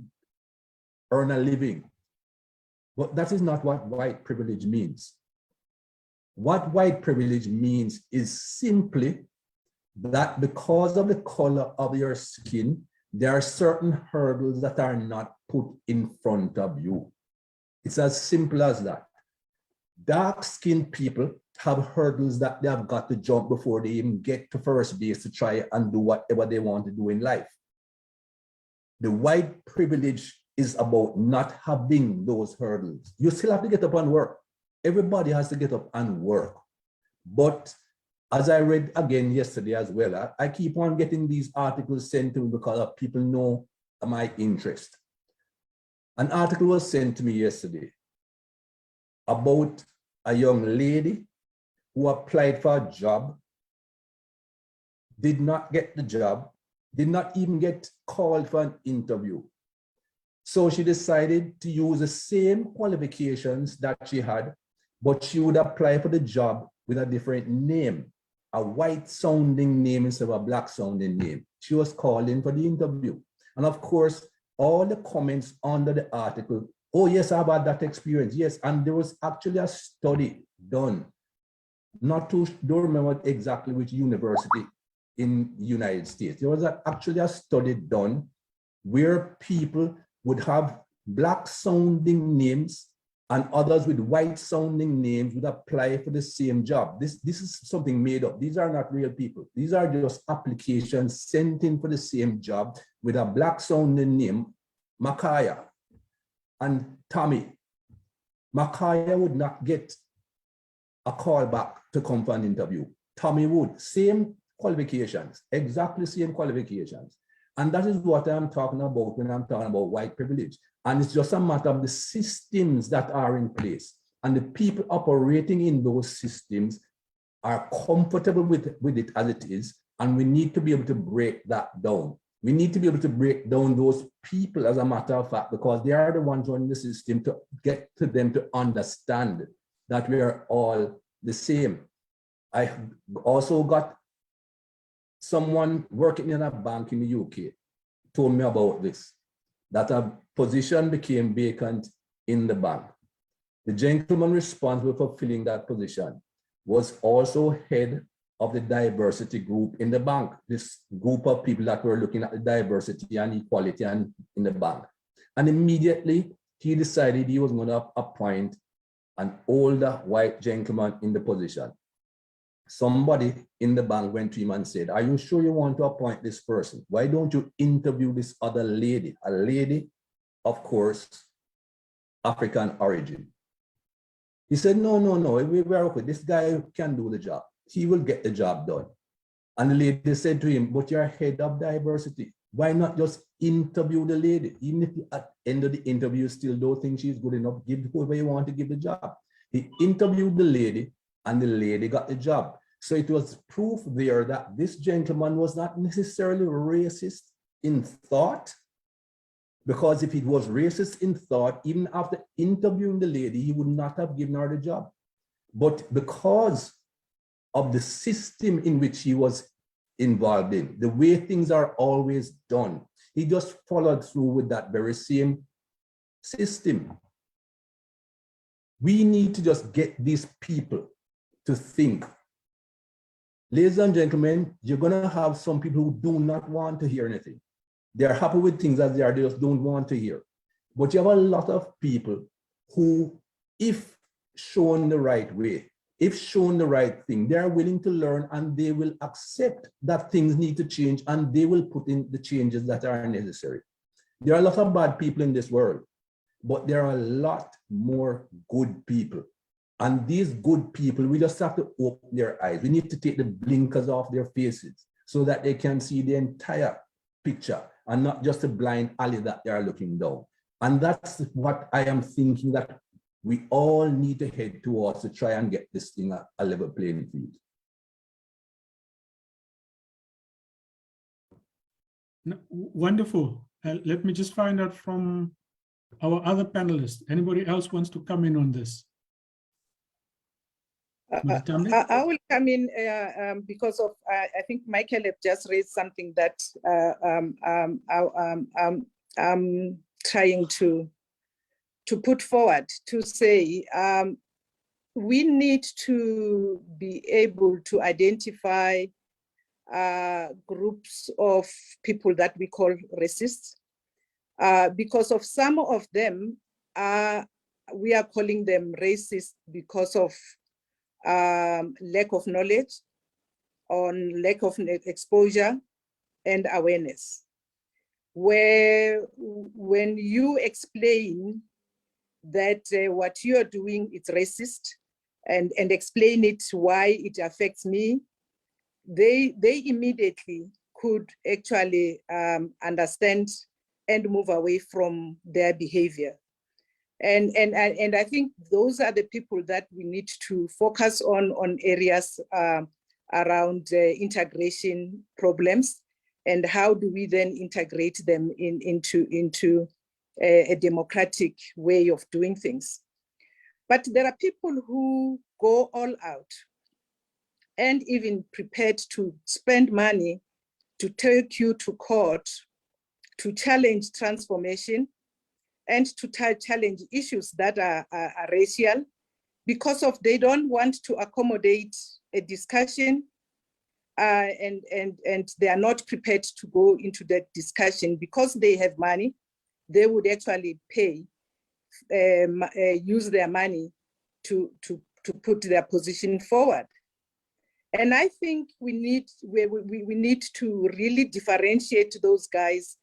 earn a living. But that is not what white privilege means. What white privilege means is simply that because of the color of your skin, there are certain hurdles that are not put in front of you. It's as simple as that. Dark-skinned people have hurdles that they have got to jump before they even get to first base to try and do whatever they want to do in life. The white privilege is about not having those hurdles. You still have to get up and work. Everybody has to get up and work. But as I read again yesterday as well, I keep on getting these articles sent to me because people know my interest. An article was sent to me yesterday about a young lady who applied for a job, did not get the job, did not even get called for an interview. So she decided to use the same qualifications that she had, but she would apply for the job with a different name, a white sounding name instead of a black sounding name. She was called in for the interview. And of course, all the comments under the article, oh yes, I've had that experience, yes. And there was actually a study done, don't remember exactly which university in the United States. There was actually a study done where people would have black sounding names and others with white sounding names would apply for the same job. This is something made up. These are not real people. These are just applications sent in for the same job with a black sounding name, Makaya and Tommy. Makaya would not get a call back to come for an interview. Tommy would, same qualifications, exactly same qualifications. And that is what I'm talking about when I'm talking about white privilege. And it's just a matter of the systems that are in place. And the people operating in those systems are comfortable with it as it is. And we need to be able to break that down. We need to be able to break down those people, as a matter of fact, because they are the ones running the system, to get to them to understand that we are all the same. I also got someone working in a bank in the UK told me about this, that a position became vacant in the bank. The gentleman responsible for filling that position was also head of the diversity group in the bank, this group of people that were looking at the diversity and equality in the bank. And immediately he decided he was going to appoint an older white gentleman in the position. Somebody in the bank went to him and said, are you sure you want to appoint this person? Why don't you interview this other lady? A lady, of course, African origin. He said, no, we're okay. This guy can do the job. He will get the job done. And the lady said to him, but you're head of diversity. Why not just interview the lady? Even if at the end of the interview you still don't think she's good enough, give whoever you want to give the job. He interviewed the lady and the lady got the job. So it was proof there that this gentleman was not necessarily racist in thought, because if he was racist in thought, even after interviewing the lady, he would not have given her the job. But because of the system in which he was involved in, the way things are always done, he just followed through with that very same system. We need to just get these people to think. Ladies and gentlemen, you're going to have some people who do not want to hear anything. They're happy with things as they are, they just don't want to hear. But you have a lot of people who, if shown the right way, if shown the right thing, they are willing to learn and they will accept that things need to change and they will put in the changes that are necessary. There are a lot of bad people in this world, but there are a lot more good people. And these good people, we just have to open their eyes. We need to take the blinkers off their faces so that they can see the entire picture and not just a blind alley that they are looking down. And that's what I am thinking that we all need to head towards to try and get this thing a level playing field. Wonderful. Let me just find out from our other panelists. Anybody else wants to come in on this? Ntambi? I will come in because of, I think Michael have just raised something that I'm trying to put forward to say, we need to be able to identify groups of people that we call racists, because of some of them, we are calling them racist because of lack of knowledge, on lack of exposure and awareness. Where when you explain that what you are doing is racist and explain it why it affects me, they immediately could actually understand and move away from their behavior. And I think those are the people that we need to focus on areas around integration problems, and how do we then integrate them into a democratic way of doing things. But there are people who go all out and even prepared to spend money to take you to court to challenge transformation and to challenge issues that are racial, because of they don't want to accommodate a discussion and they are not prepared to go into that discussion because they have money. They would actually pay, use their money to put their position forward. And I think we need to really differentiate those guys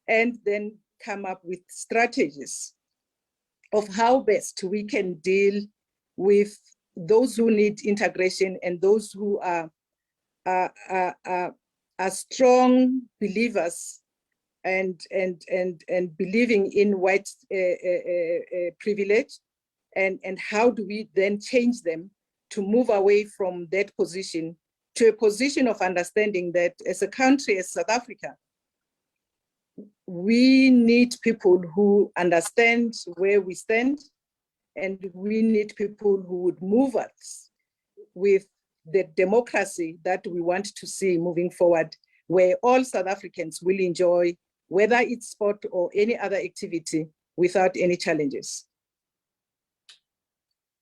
and then come up with strategies of how best we can deal with those who need integration and those who are strong believers and believing in white privilege, and how do we then change them to move away from that position to a position of understanding that as a country, as South Africa, we need people who understand where we stand, and we need people who would move us with the democracy that we want to see moving forward, where all South Africans will enjoy, whether it's sport or any other activity, without any challenges.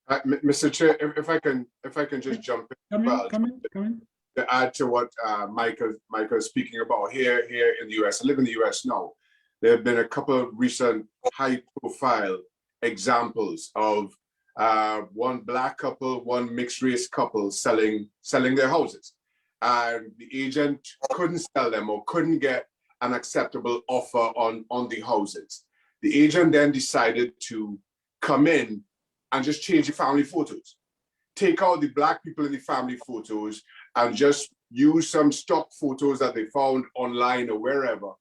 Mr. Chair, if I can just jump in. Come in. To add to what Michael is speaking about here in the US. I live in the US now. There have been a couple of recent high-profile examples of one Black couple, one mixed-race couple selling their houses, and the agent couldn't sell them or couldn't get an acceptable offer on the houses. The agent then decided to come in and just change the family photos, take out the Black people in the family photos, and just use some stock photos that they found online or wherever.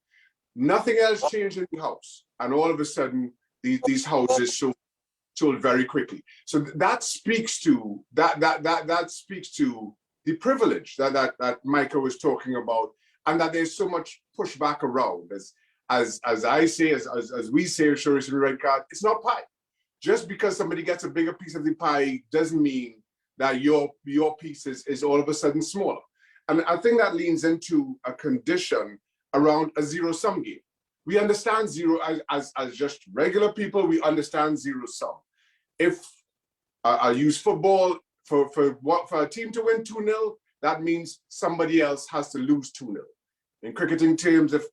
Nothing else changed in the house. And all of a sudden, these houses sold very quickly. So that speaks to that speaks to the privilege that Michael was talking about, and that there's so much pushback around. As I say, as we say, Shuri Red Card, it's not pie. Just because somebody gets a bigger piece of the pie doesn't mean that your piece is all of a sudden smaller. And I think that leans into a condition around a zero-sum game. We understand zero as just regular people, we understand zero-sum. If I use football, for a team to win 2-0, that means somebody else has to lose 2-0. In cricketing terms, if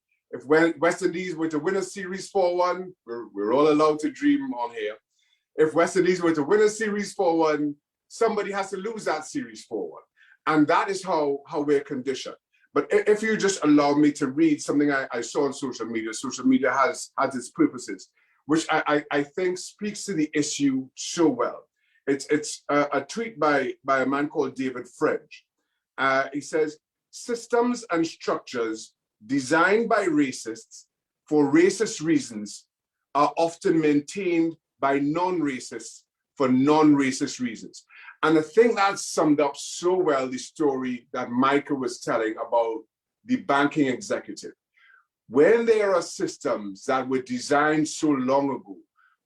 West Indies were to win a series 4-1, we're all allowed to dream on here. If West Indies were to win a series 4-1, somebody has to lose that series 4-1. And that is how we're conditioned. But if you just allow me to read something I saw on social media has its purposes, which I think speaks to the issue so well. It's a tweet by a man called David French. He says, systems and structures designed by racists for racist reasons are often maintained by non-racists for non-racist reasons. And I think that summed up so well the story that Michael was telling about the banking executive. When there are systems that were designed so long ago,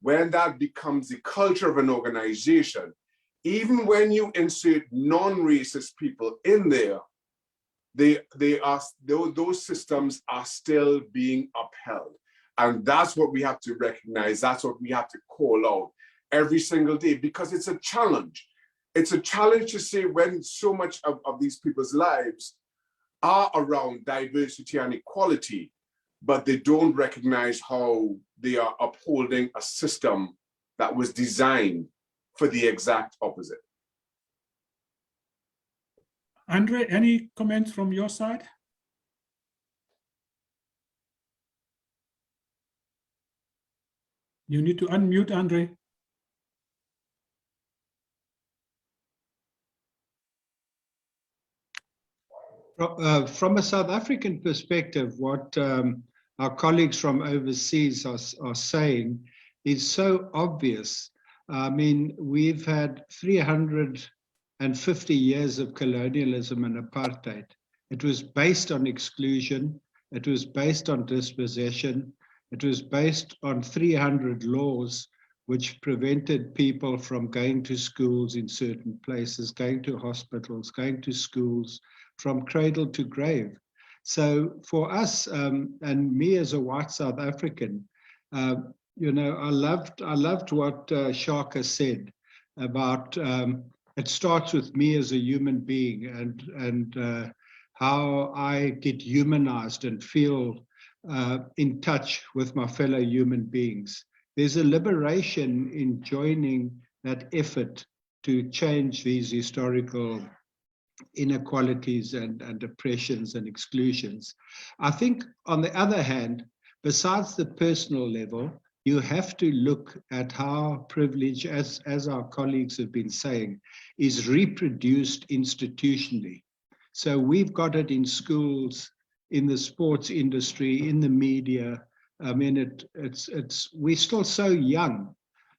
when that becomes the culture of an organization, even when you insert non-racist people in there, those systems are still being upheld. And that's what we have to recognize. That's what we have to call out every single day, because it's a challenge. It's a challenge to say when so much of these people's lives are around diversity and equality, but they don't recognize how they are upholding a system that was designed for the exact opposite. Andre, any comments from your side? You need to unmute, Andre. From a South African perspective, what our colleagues from overseas are saying is so obvious. I mean, we've had 350 years of colonialism and apartheid. It was based on exclusion. It was based on dispossession. It was based on 300 laws which prevented people from going to schools in certain places, going to hospitals, going to schools, from cradle to grave. So for us, and me as a white South African, you know, I loved what Shaka said about it starts with me as a human being, and how I get humanized and feel in touch with my fellow human beings. There's a liberation in joining that effort to change these historical inequalities and oppressions and exclusions. I think, on the other hand, besides the personal level, you have to look at how privilege, as our colleagues have been saying, is reproduced institutionally. So we've got it in schools, in the sports industry, in the media. I mean, we're still so young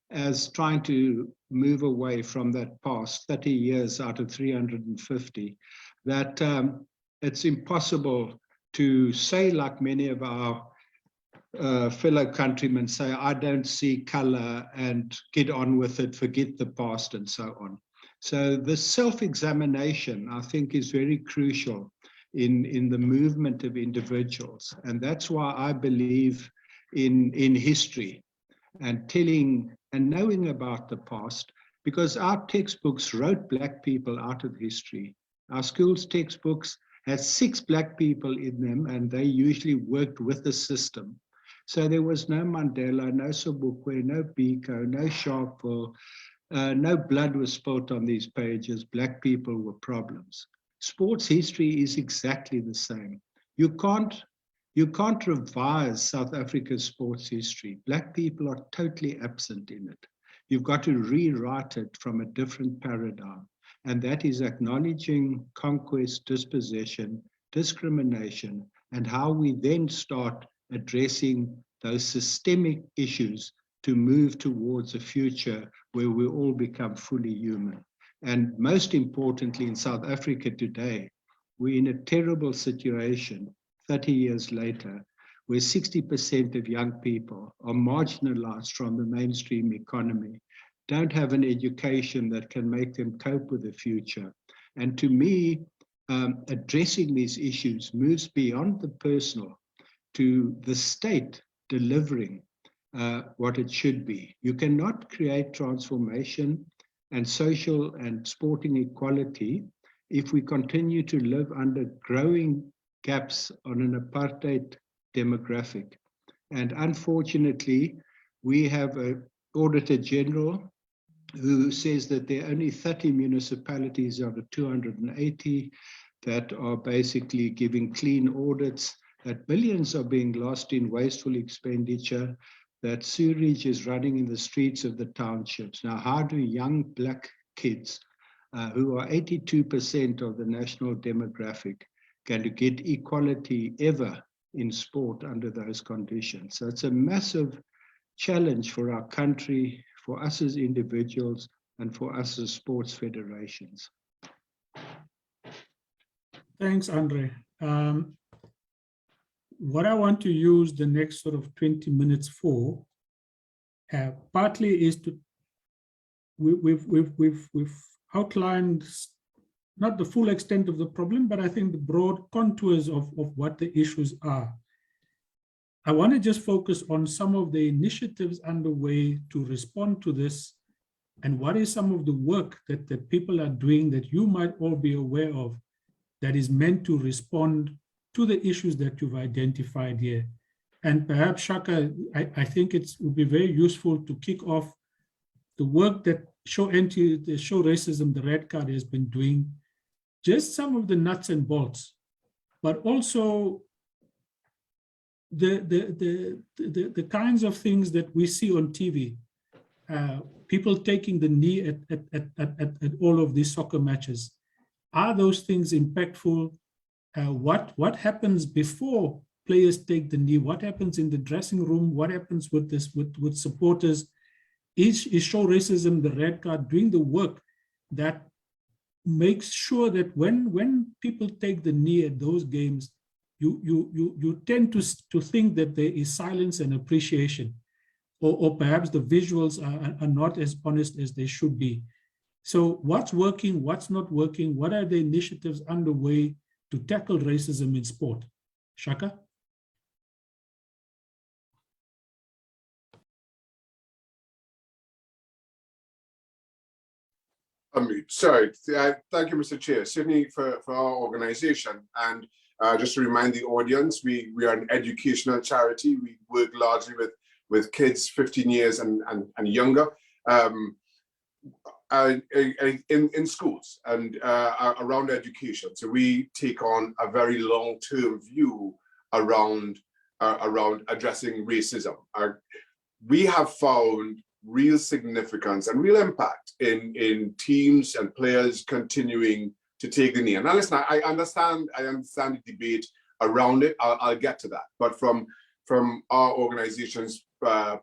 as trying to move away from that past 30 years out of 350, that it's impossible to say, like many of our fellow countrymen say, I don't see color, and get on with it, forget the past, and so on. So the self-examination, I think, is very crucial in the movement of individuals. And that's why I believe in history and telling and knowing about the past, because our textbooks wrote Black people out of history. Our schools textbooks had 6 Black people in them, and they usually worked with the system. So there was no Mandela, no Sobukwe, no Biko, no Sharpeville, no blood was spilt on these pages. Black people were problems. Sports history is exactly the same. You can't revise South Africa's sports history. Black people are totally absent in it. You've got to rewrite it from a different paradigm. And that is acknowledging conquest, dispossession, discrimination, and how we then start addressing those systemic issues to move towards a future where we all become fully human. And most importantly, in South Africa today, we're in a terrible situation 30 years later, where 60% of young people are marginalized from the mainstream economy, don't have an education that can make them cope with the future. And to me, addressing these issues moves beyond the personal to the state delivering what it should be. You cannot create transformation and social and sporting equality if we continue to live under growing gaps on an apartheid demographic. And unfortunately, we have an Auditor General who says that there are only 30 municipalities out of 280 that are basically giving clean audits, that billions are being lost in wasteful expenditure, that sewage is running in the streets of the townships. Now, how do young Black kids, who are 82% of the national demographic, going to get equality ever in sport under those conditions? So it's a massive challenge for our country, for us as individuals, and for us as sports federations. Thanks, Andre. what I want to use the next sort of 20 minutes for, partly is to, we've outlined not the full extent of the problem, but I think the broad contours of what the issues are. I want to just focus on some of the initiatives underway to respond to this, and what is some of the work that people are doing that you might all be aware of that is meant to respond to the issues that you've identified here. And perhaps, Shaka, I think it would be very useful to kick off the work that Show Racism, the Red Card, has been doing, just some of the nuts and bolts, but also the kinds of things that we see on TV, people taking the knee at all of these soccer matches. Are those things impactful? What happens before players take the knee? What happens in the dressing room? What happens with this with supporters? Is Show Racism, the Red Card, doing the work that makes sure that when people take the knee at those games, you tend to think that there is silence and appreciation, or perhaps the visuals are not as honest as they should be. So what's working, what's not working? What are the initiatives underway to tackle racism in sport? Shaka? Sorry, thank you, Mr. Chair. Certainly for our organization, and just to remind the audience, we are an educational charity. We work largely with kids 15 years and younger in schools and around education. So we take on a very long-term view around addressing racism. We have found real significance and real impact in teams and players continuing to take the knee. And now listen, I understand the debate around it. I'll get to that. But from our organization's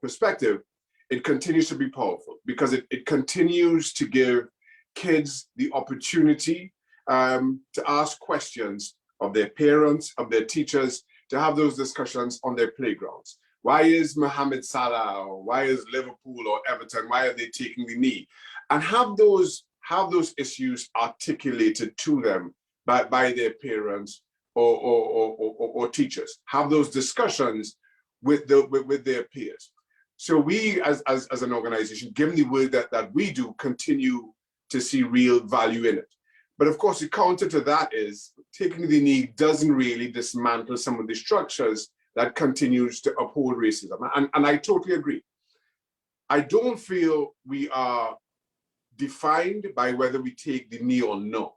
perspective, it continues to be powerful because it continues to give kids the opportunity to ask questions of their parents, of their teachers, to have those discussions on their playgrounds. Why is Mohamed Salah, or why is Liverpool or Everton, why are they taking the knee? And have those issues articulated to them by their parents or teachers. Have those discussions with their peers. So we, as an organization, given the work that we do, continue to see real value in it. But of course, the counter to that is taking the knee doesn't really dismantle some of the structures that continues to uphold racism. And I totally agree. I don't feel we are defined by whether we take the knee or not.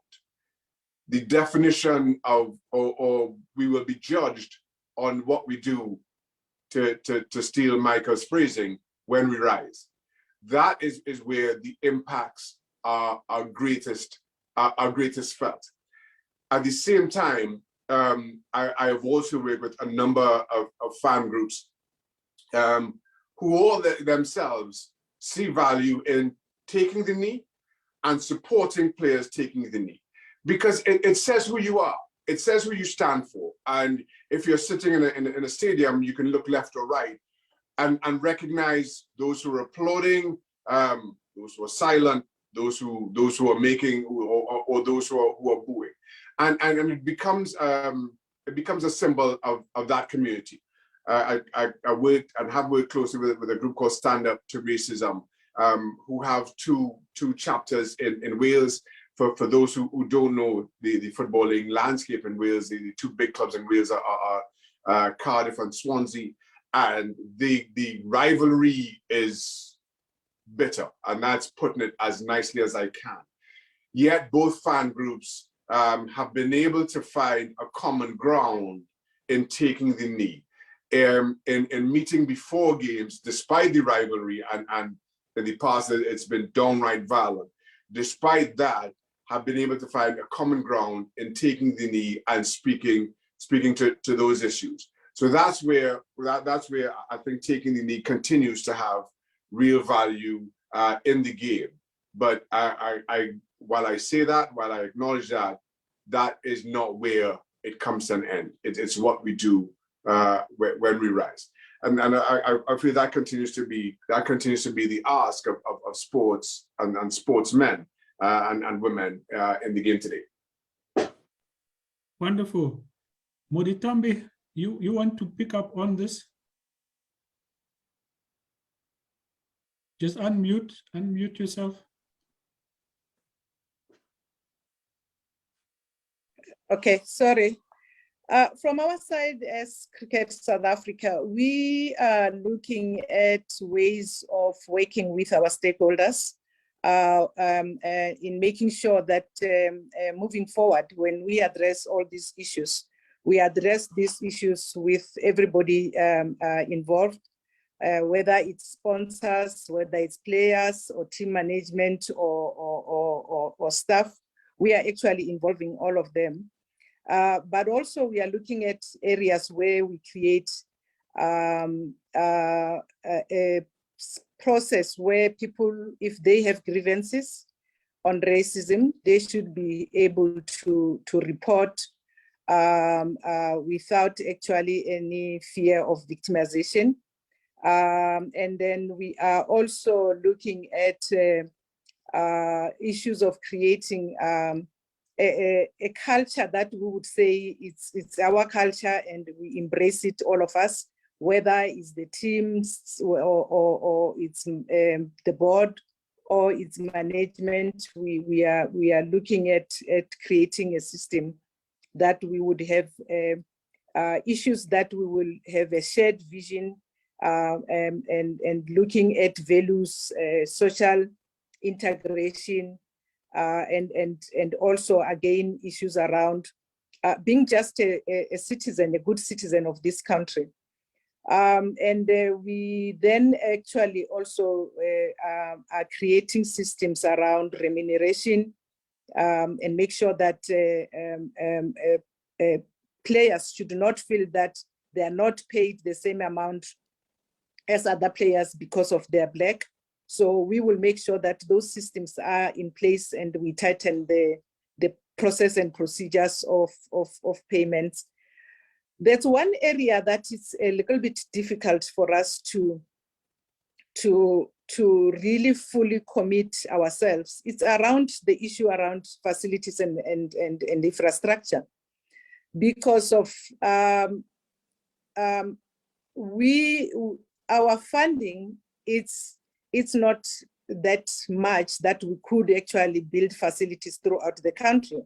The definition of, or we will be judged on what we do, to steal Michael's phrasing, when we rise. That is where the impacts are greatest felt. At the same time, I have also worked with a number of fan groups who all themselves see value in taking the knee and supporting players taking the knee, because it says who you are. It says who you stand for. And if you're sitting in a stadium, you can look left or right and recognize those who are applauding, those who are silent, those who are making, or those who are booing. And it becomes a symbol of that community. I worked and have worked closely with a group called Stand Up to Racism, who have two chapters in Wales. For those who don't know the footballing landscape in Wales, the two big clubs in Wales are Cardiff and Swansea, and the rivalry is bitter, and that's putting it as nicely as I can. Yet both fan groups have been able to find a common ground in taking the knee, in meeting before games, despite the rivalry, and in the past it's been downright violent. Despite that, have been able to find a common ground in taking the knee and speaking to those issues. So that's where I think taking the knee continues to have real value in the game. But while I say that, while I acknowledge that, that is not where it comes to an end. It's what we do when we rise. And I feel that continues to be the ask of sports and sportsmen and women in the game today. Wonderful. Ntambi, you want to pick up on this? Just unmute yourself. Okay, sorry. From our side as Cricket South Africa, we are looking at ways of working with our stakeholders in making sure that moving forward, when we address all these issues, we address these issues with everybody involved, whether it's sponsors, whether it's players or team management or staff. We are actually involving all of them. But also we are looking at areas where we create a process where people, if they have grievances on racism, they should be able to report without actually any fear of victimization. And then we are also looking at issues of creating a culture that we would say it's our culture and we embrace it, all of us, whether it's the teams or it's the board or it's management. We are looking at creating a system that we would have issues that we will have a shared vision and looking at values, social integration, and also again issues around being just a citizen, a good citizen of this country. We then actually also are creating systems around remuneration and make sure that players should not feel that they are not paid the same amount as other players because of their black. So we will make sure that those systems are in place and we tighten the process and procedures of payments. That's one area that is a little bit difficult for us to really fully commit ourselves. It's around the issue around facilities and infrastructure, because of our funding, it's not that much that we could actually build facilities throughout the country.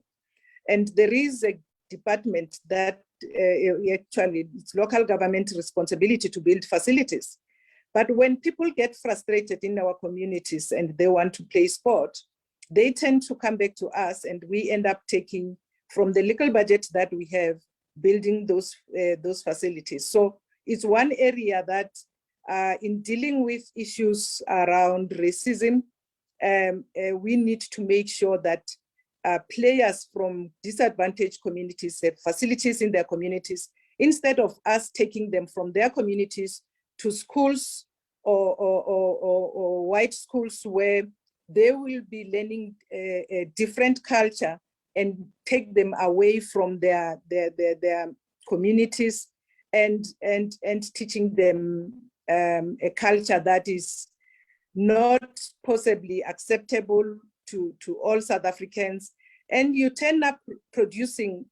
And there is a department that actually it's local government responsibility to build facilities. But when people get frustrated in our communities and they want to play sport, they tend to come back to us and we end up taking from the little budget that we have, building those facilities. So it's one area that in dealing with issues around racism, we need to make sure that players from disadvantaged communities have facilities in their communities, instead of us taking them from their communities to schools or white schools where they will be learning a different culture and take them away from their communities and teaching them a culture that is not possibly acceptable to all South Africans. And you end up producing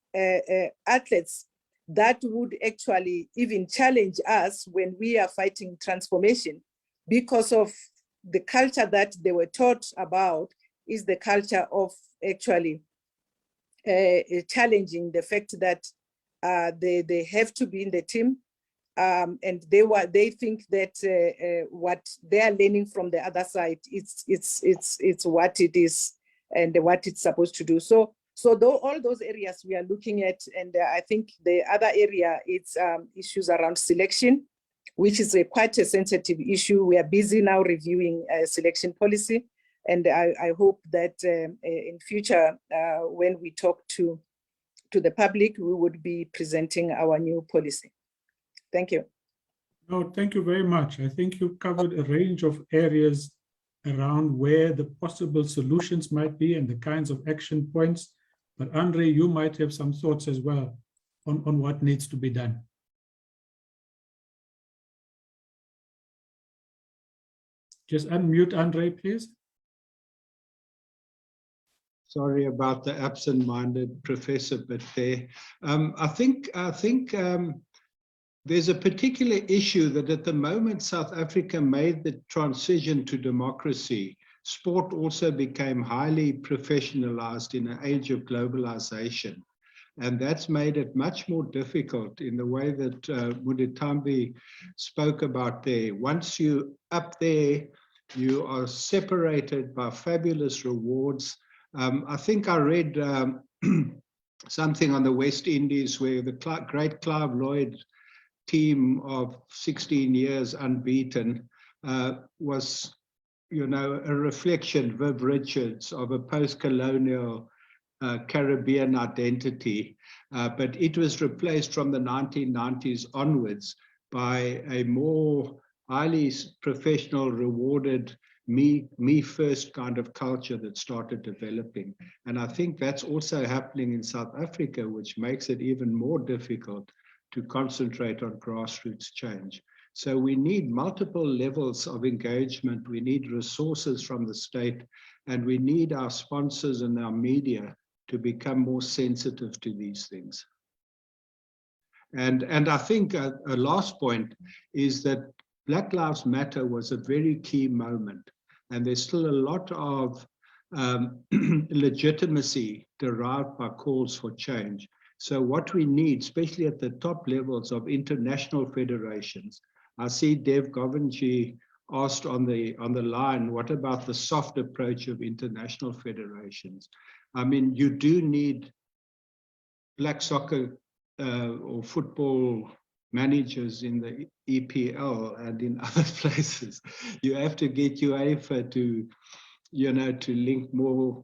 athletes that would actually even challenge us when we are fighting transformation, because of the culture that they were taught about is the culture of actually challenging the fact that they have to be in the team, and they think that what they are learning from the other side, it's what it is and what it's supposed to do. So all those areas we are looking at, and I think the other area is issues around selection, which is quite a sensitive issue. We are busy now reviewing selection policy, and I hope that in future, when we talk to the public, we would be presenting our new policy. Thank you. No, thank you very much. I think you covered a range of areas around where the possible solutions might be and the kinds of action points. But Andre, you might have some thoughts as well on what needs to be done. Just unmute Andre, please. Sorry about the absent-minded professor, but there, I think there's a particular issue that at the moment South Africa made the transition to democracy. Sport also became highly professionalized in an age of globalization. And that's made it much more difficult in the way that Ntambi spoke about there. Once you up there, you are separated by fabulous rewards. I think I read something on the West Indies where the great Clive Lloyd team of 16 years unbeaten was, you know, a reflection, Viv Richards, of a post-colonial Caribbean identity, but it was replaced from the 1990s onwards by a more highly professional, rewarded, me first kind of culture that started developing. And I think that's also happening in South Africa, which makes it even more difficult to concentrate on grassroots change. So we need multiple levels of engagement. We need resources from the state, and we need our sponsors and our media to become more sensitive to these things. And I think a last point is that Black Lives Matter was a very key moment. And there's still a lot of legitimacy derived by calls for change. So what we need, especially at the top levels of international federations, I see Dev Govinji asked on the line, what about the soft approach of international federations? I mean, you do need black soccer or football managers in the EPL and in other places. You have to get UEFA to, you know, to link more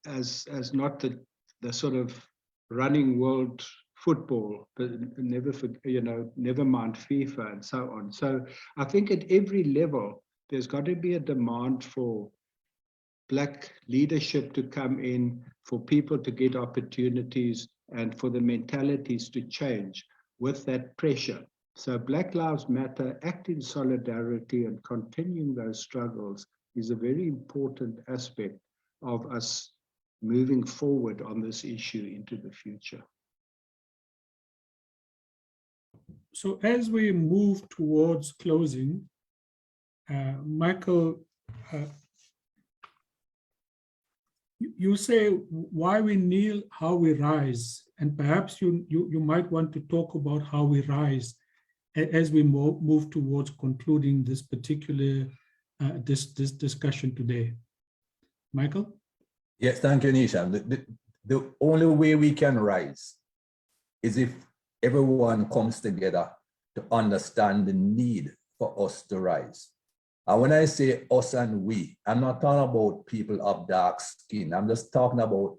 as not the sort of running world football, but never mind FIFA and so on. So I think at every level there's got to be a demand for Black leadership to come in, for people to get opportunities, and for the mentalities to change with that pressure. So Black Lives Matter, act in solidarity and continuing those struggles is a very important aspect of us moving forward on this issue into the future. So as we move towards closing, Michael, you say why we kneel, how we rise, and perhaps you might want to talk about how we rise as we move towards concluding this particular this discussion today. Michael? Yes, thank you, Nishan. The only way we can rise is if everyone comes together to understand the need for us to rise. And when I say us and we, I'm not talking about people of dark skin. I'm just talking about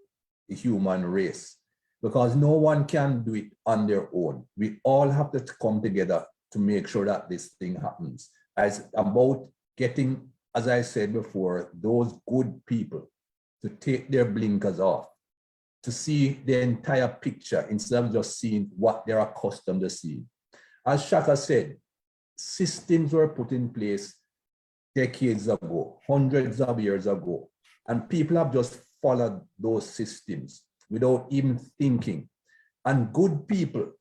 the human race, because no one can do it on their own. We all have to come together to make sure that this thing happens. It's about getting, as I said before, those good people to take their blinkers off, to see the entire picture instead of just seeing what they're accustomed to seeing. As Shaka said, systems were put in place decades ago, hundreds of years ago, and people have just followed those systems without even thinking. And good people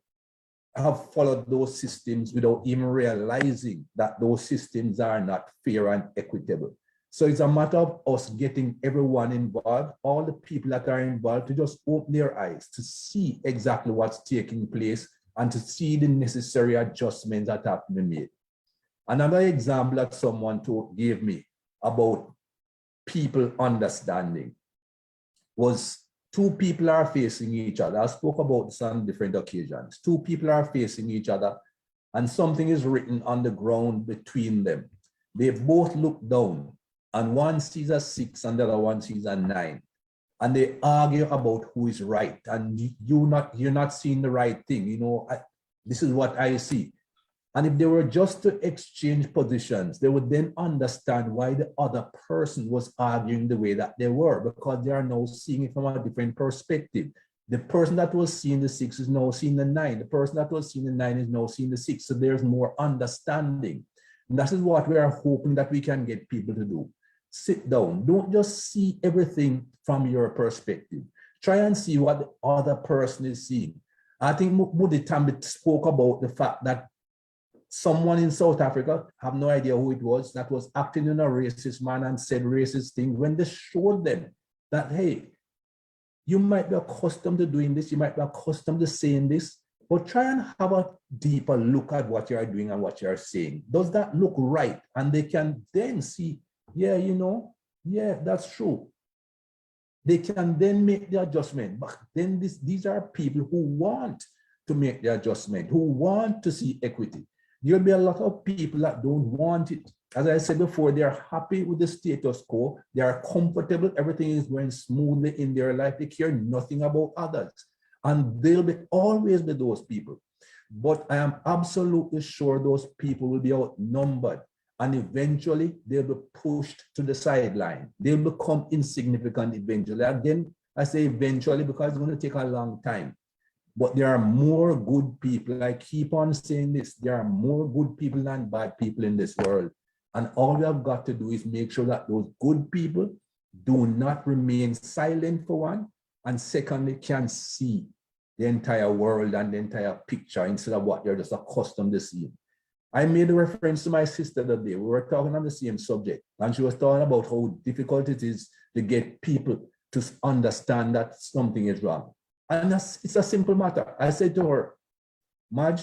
have followed those systems without even realizing that those systems are not fair and equitable. So it's a matter of us getting everyone involved, all the people that are involved, to just open their eyes to see exactly what's taking place and to see the necessary adjustments that have to be made. Another example that someone gave me about people understanding was two people are facing each other. I spoke about this on different occasions. Two people are facing each other and something is written on the ground between them. They both look down and one sees a 6 and the other one sees a 9. And they argue about who is right. And you're not seeing the right thing. You know, this is what I see. And if they were just to exchange positions, they would then understand why the other person was arguing the way that they were, because they are now seeing it from a different perspective. The person that was seeing the 6 is now seeing the 9. The person that was seeing the 9 is now seeing the 6. So there's more understanding. And that is what we are hoping that we can get people to do. Sit down. Don't just see everything from your perspective. Try and see what the other person is seeing. I think Ntambi spoke about the fact that someone in South Africa, I have no idea who it was, that was acting in a racist manner and said racist things when they showed them that, hey, you might be accustomed to doing this, you might be accustomed to saying this, but try and have a deeper look at what you are doing and what you are saying. Does that look right? And they can then see, yeah, you know, yeah, that's true. They can then make the adjustment. But then these are people who want to make the adjustment, who want to see equity. There'll be a lot of people that don't want it. As I said before, they're happy with the status quo. They are comfortable. Everything is going smoothly in their life. They care nothing about others. And they'll be always be those people. But I am absolutely sure those people will be outnumbered. And eventually they'll be pushed to the sideline. They'll become insignificant eventually. Again, I say eventually because it's going to take a long time. But there are more good people. I keep on saying this. There are more good people than bad people in this world. And all we have got to do is make sure that those good people do not remain silent for one, and secondly, can see the entire world and the entire picture instead of what they're just accustomed to seeing. I made a reference to my sister the other day. We were talking on the same subject, and she was talking about how difficult it is to get people to understand that something is wrong. And it's a simple matter. I said to her, Madge,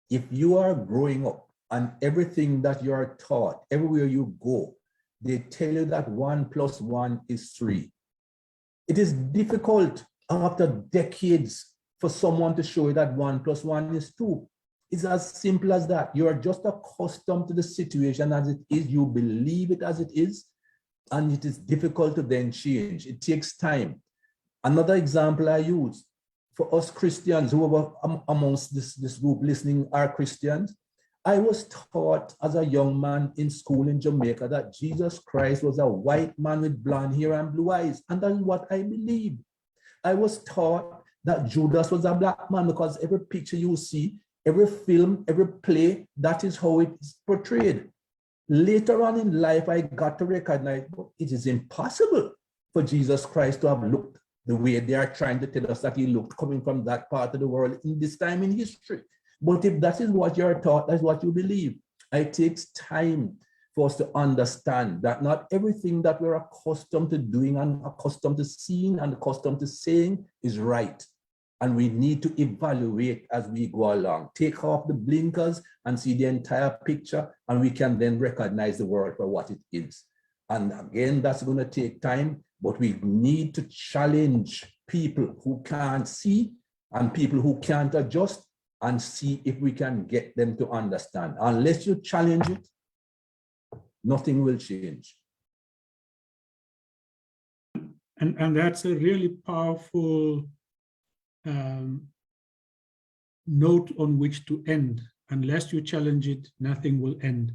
if you are growing up and everything that you are taught, everywhere you go, they tell you that 1 + 1 is 3. It is difficult after decades for someone to show you that 1 + 1 is 2. It's as simple as that. You are just accustomed to the situation as it is. You believe it as it is, and it is difficult to then change. It takes time. Another example I use, for us Christians who are amongst this group listening are Christians, I was taught as a young man in school in Jamaica that Jesus Christ was a white man with blonde hair and blue eyes, and that is what I believe. I was taught that Judas was a black man because every picture you see, every film, every play, that is how it is portrayed. Later on in life, I got to recognize it is impossible for Jesus Christ to have looked the way they are trying to tell us that he looked coming from that part of the world in this time in history. But if that is what you're taught, that's what you believe. It takes time for us to understand that not everything that we're accustomed to doing and accustomed to seeing and accustomed to saying is right. And we need to evaluate as we go along. Take off the blinkers and see the entire picture, and we can then recognize the world for what it is. And again, that's going to take time, but we need to challenge people who can't see and people who can't adjust and see if we can get them to understand. Unless you challenge it, nothing will change. And that's a really powerful note on which to end. Unless you challenge it, nothing will end.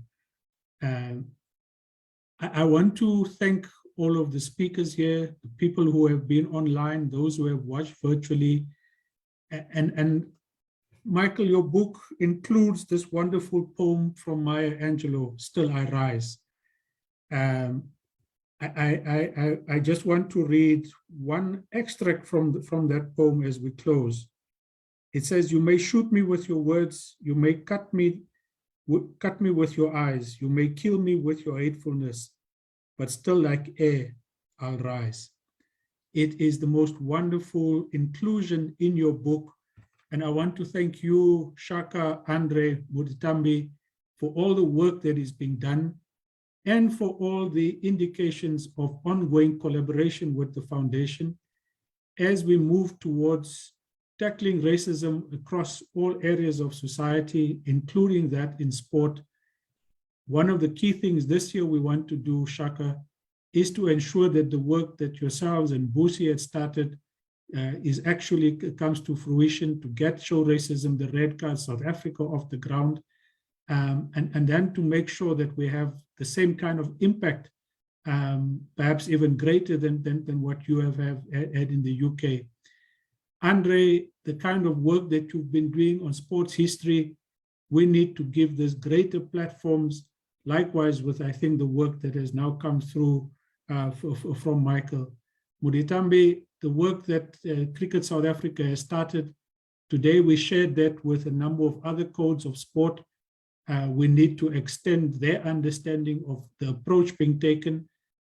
I want to thank all of the speakers here, the people who have been online, those who have watched virtually. And Michael, your book includes this wonderful poem from Maya Angelou, Still I Rise. I just want to read one extract from that poem as we close. It says, "You may shoot me with your words, you may cut me with your eyes, you may kill me with your hatefulness, but still like air, I'll rise." It is the most wonderful inclusion in your book. And I want to thank you, Shaka, Andre, Ntambi, for all the work that is being done and for all the indications of ongoing collaboration with the foundation as we move towards tackling racism across all areas of society, including that in sport. One of the key things this year we want to do, Shaka, is to ensure that the work that yourselves and Busi had started is actually comes to fruition, to get Show Racism, the Red Card South Africa off the ground, and then to make sure that we have the same kind of impact, perhaps even greater than what you have had in the UK. Andre, the kind of work that you've been doing on sports history we need to give this greater platforms, likewise with, I think, the work that has now come through from Michael. Ntambi, the work that Cricket South Africa has started, today we shared that with a number of other codes of sport. We need to extend their understanding of the approach being taken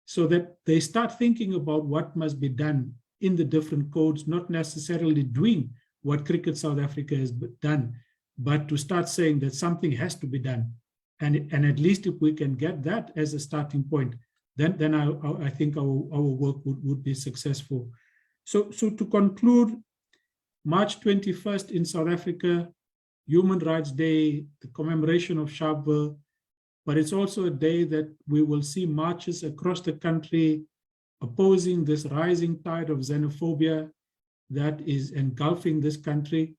so that they start thinking about what must be done in the different codes, not necessarily doing what Cricket South Africa has done, but to start saying that something has to be done. And at least if we can get that as a starting point, then I think our work would be successful. So to conclude, March 21st in South Africa, Human Rights Day, the commemoration of Sharpeville, but it's also a day that we will see marches across the country opposing this rising tide of xenophobia that is engulfing this country,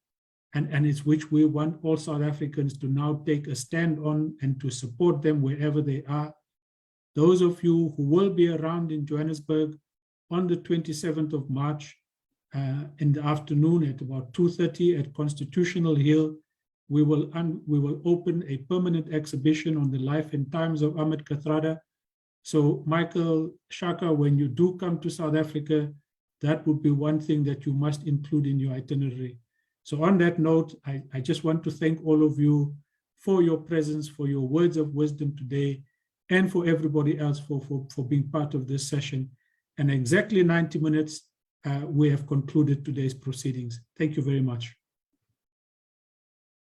and it's which we want all South Africans to now take a stand on and to support them wherever they are. Those of you who will be around in Johannesburg on the 27th of March in the afternoon at about 2:30 at Constitutional Hill, we will open a permanent exhibition on the life and times of Ahmed Kathrada. So Michael, Shaka, when you do come to South Africa, that would be one thing that you must include in your itinerary. So on that note, I just want to thank all of you for your presence, for your words of wisdom today, and for everybody else for being part of this session. And exactly 90 minutes, we have concluded today's proceedings. Thank you very much.